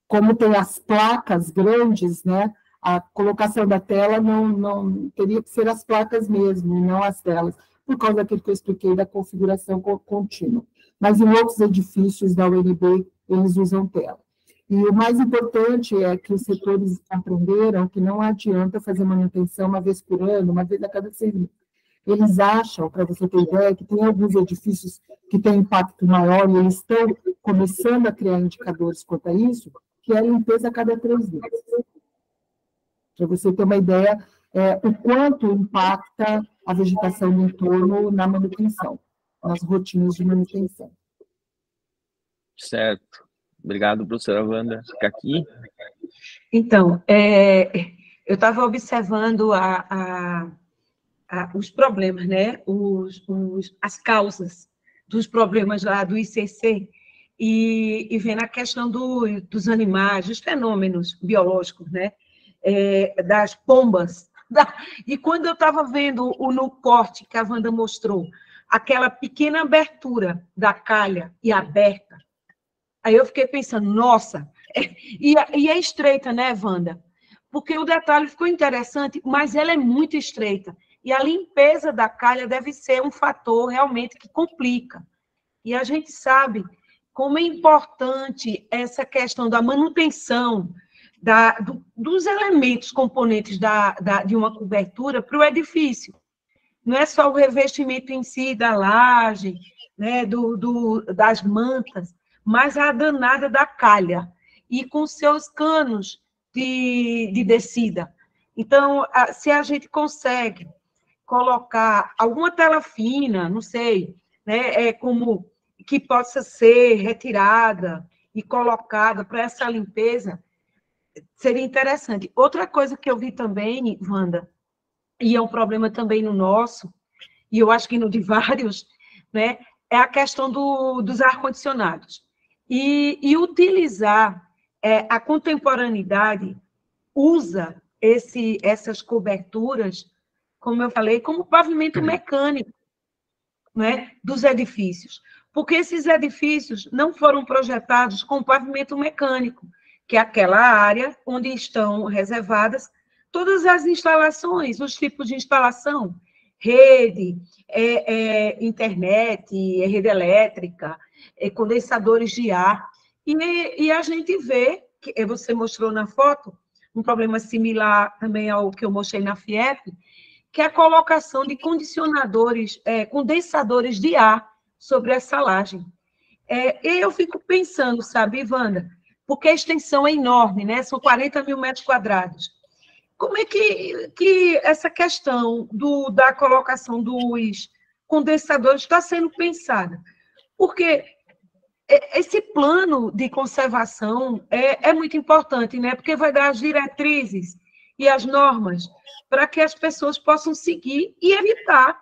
como tem as placas grandes, né, a colocação da tela não teria que ser as placas mesmo, e não as telas, por causa daquilo que eu expliquei da configuração contínua. Mas em outros edifícios da UNB, eles usam tela. E o mais importante é que os setores aprenderam que não adianta fazer manutenção uma vez por ano, uma vez a cada 6 meses. Eles acham, para você ter ideia, que tem alguns edifícios que têm impacto maior e eles estão começando a criar indicadores quanto a isso, que é a limpeza a cada 3 meses. Para você ter uma ideia, o quanto impacta a vegetação do entorno na manutenção, nas rotinas de manutenção. Certo. Obrigado, professora Wanda. Fica aqui. Então, eu estava observando os problemas, né? As causas dos problemas lá do ICC e vendo a questão dos animais, dos fenômenos biológicos, né? Das pombas. E quando eu estava vendo no corte que a Wanda mostrou, aquela pequena abertura da calha e aberta, aí eu fiquei pensando, nossa, e é estreita, né, Wanda? Porque o detalhe ficou interessante, mas ela é muito estreita. E a limpeza da calha deve ser um fator realmente que complica. E a gente sabe como é importante essa questão da manutenção dos elementos componentes de uma cobertura para o edifício. Não é só o revestimento em si da laje, né, das mantas, mas a danada da calha, e com seus canos de descida. Então, se a gente consegue colocar alguma tela fina, não sei, né, como que possa ser retirada e colocada para essa limpeza, seria interessante. Outra coisa que eu vi também, Wanda, e é um problema também no nosso, e eu acho que no de vários, né, é a questão dos ar-condicionados. E utilizar a contemporaneidade usa essas coberturas, como eu falei, como pavimento mecânico, né, dos edifícios. Porque esses edifícios não foram projetados com pavimento mecânico, que é aquela área onde estão reservadas todas as instalações, os tipos de instalação, rede, internet, rede elétrica, condensadores de ar, e a gente vê, que você mostrou na foto, um problema similar também ao que eu mostrei na FIEP, que é a colocação de condensadores de ar sobre essa laje. E eu fico pensando, sabe, Wanda, porque a extensão é enorme, né? São 40 mil metros quadrados. Como é que essa questão da colocação dos condensadores está sendo pensada? Porque esse plano de conservação é muito importante, né? Porque vai dar as diretrizes e as normas para que as pessoas possam seguir e evitar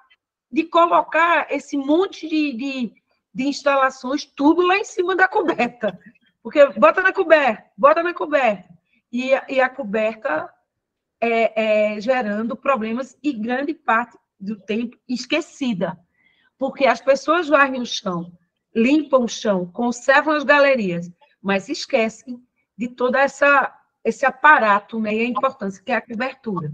de colocar esse monte de instalações, tudo lá em cima da coberta. Porque bota na coberta. E a coberta gerando problemas e grande parte do tempo esquecida. Porque as pessoas varrem o chão, limpam o chão, conservam as galerias, mas esquecem de todo esse aparato, né, e a importância que é a cobertura.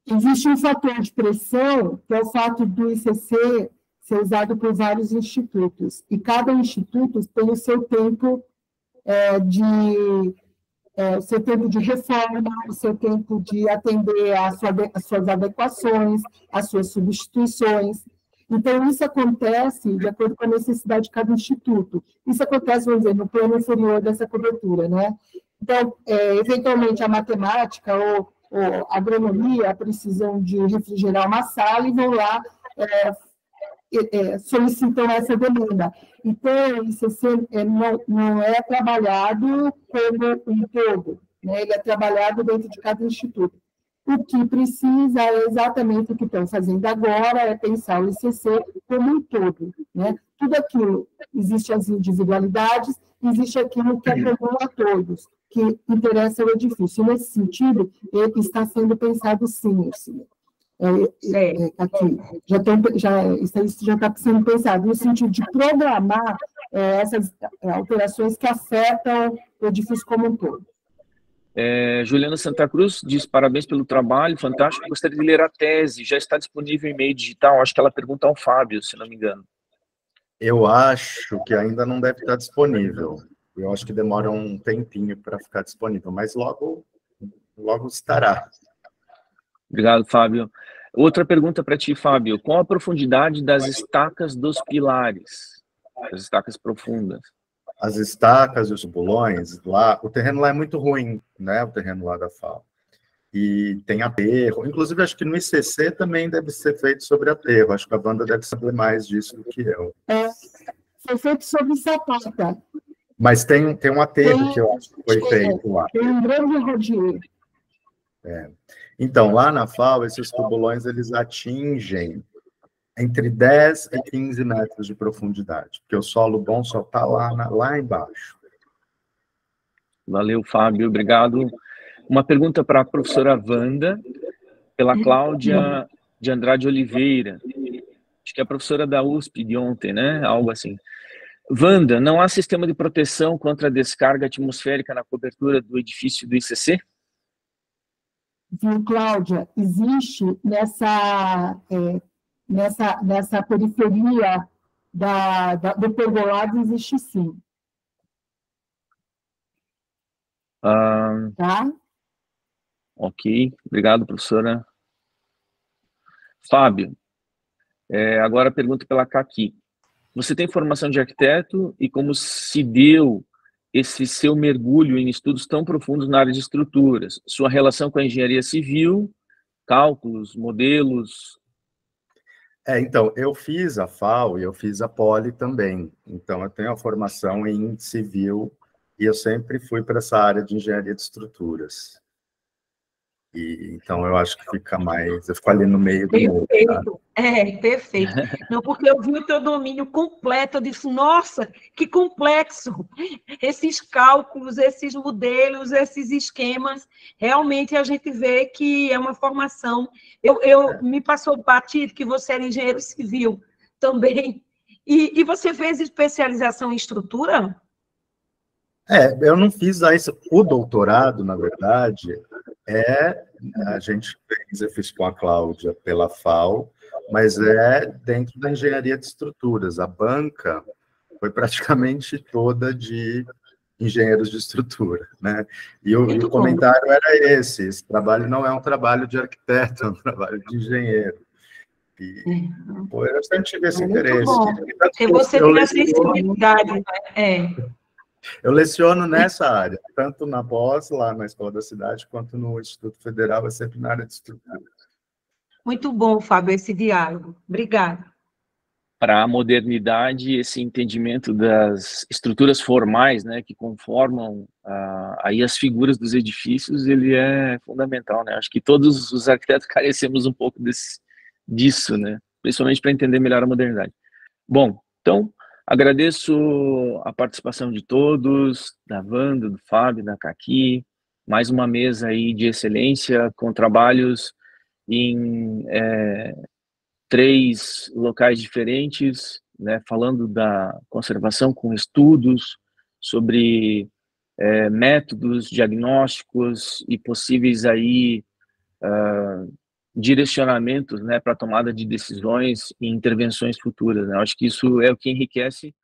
Existe um fator de pressão, que é o fato do ICC ser usado por vários institutos, e cada instituto tem o seu tempo de reforma, o seu tempo de atender às suas adequações, às suas substituições. Então, isso acontece de acordo com a necessidade de cada instituto. Isso acontece, vamos dizer, no plano inferior dessa cobertura, né? Então, eventualmente, a matemática ou a agronomia precisam de refrigerar uma sala e vão lá, solicitam essa demanda. Então, o ICC não é trabalhado como um todo, né? Ele é trabalhado dentro de cada instituto. O que precisa é exatamente o que estão fazendo agora, é pensar o ICC como um todo, né? Tudo aquilo, existem as individualidades, existe aquilo que é comum a todos, que interessa ao edifício. Nesse sentido, ele está sendo pensado sim, assim. Aqui, isso já está sendo pensado, no sentido de programar essas alterações que afetam o edifício como um todo. Juliana Santa Cruz diz: parabéns pelo trabalho, fantástico. Gostaria de ler a tese, já está disponível em meio digital. Acho que ela pergunta ao Fábio, se não me engano. Eu acho que ainda não deve estar disponível. Eu acho que demora um tempinho para ficar disponível, mas logo estará. Obrigado, Fábio. Outra pergunta para ti, Fábio. Qual a profundidade das estacas dos pilares? As estacas profundas. As estacas e os tubulões, lá, o terreno lá é muito ruim, né? O terreno lá da FAO. E tem aterro. Inclusive, acho que no ICC também deve ser feito sobre aterro. Acho que a Wanda deve saber mais disso do que eu. Foi feito sobre sapata. Mas tem um aterro que eu acho que foi feito lá. Tem um grande rodier. Então, lá na FAO, esses tubulões, eles atingem entre 10 e 15 metros de profundidade, porque o solo bom só está lá embaixo. Valeu, Fábio, obrigado. Uma pergunta para a professora Wanda, pela Cláudia de Andrade Oliveira. Acho que é a professora da USP de ontem, né? Algo assim. Wanda, não há sistema de proteção contra a descarga atmosférica na cobertura do edifício do ICC? Viu, Cláudia? Existe nessa periferia do pergolado, existe sim. Tá? Ok, obrigado, professora. Fábio, agora a pergunta pela Caqui. Você tem formação de arquiteto e como se deu esse seu mergulho em estudos tão profundos na área de estruturas? Sua relação com a engenharia civil, cálculos, modelos? Então, eu fiz a FAO e eu fiz a Poli também. Então, eu tenho a formação em civil e eu sempre fui para essa área de engenharia de estruturas. Então, eu acho que fica mais... Eu fico ali no meio do mundo. Perfeito. Perfeito. Não, porque eu vi o teu domínio completo, eu disse, nossa, que complexo! Esses cálculos, esses modelos, esses esquemas, realmente a gente vê que é uma formação. Me passou batido que você era engenheiro civil também. E você fez especialização em estrutura? Eu não fiz o doutorado, na verdade, a gente fez, eu fiz com a Cláudia pela FAO, mas é dentro da engenharia de estruturas. A banca foi praticamente toda de engenheiros de estrutura, né? E o comentário era esse trabalho não é um trabalho de arquiteto, é um trabalho de engenheiro. E eu sempre tive esse interesse. Porque você tem a sensibilidade, né? Eu leciono nessa área, tanto na pós, lá na Escola da Cidade, quanto no Instituto Federal, é sempre na área de estrutura. Muito bom, Fábio, esse diálogo. Obrigada. Para a modernidade, esse entendimento das estruturas formais, né, que conformam aí as figuras dos edifícios, ele é fundamental, né? Acho que todos os arquitetos carecemos um pouco disso, né? Principalmente para entender melhor a modernidade. Bom, então, agradeço a participação de todos, da Wanda, do Fábio, da Caqui, mais uma mesa aí de excelência, com trabalhos em 3 locais diferentes, né, falando da conservação com estudos sobre métodos diagnósticos e possíveis aí direcionamentos, né, para tomada de decisões e intervenções futuras, né? Acho que isso é o que enriquece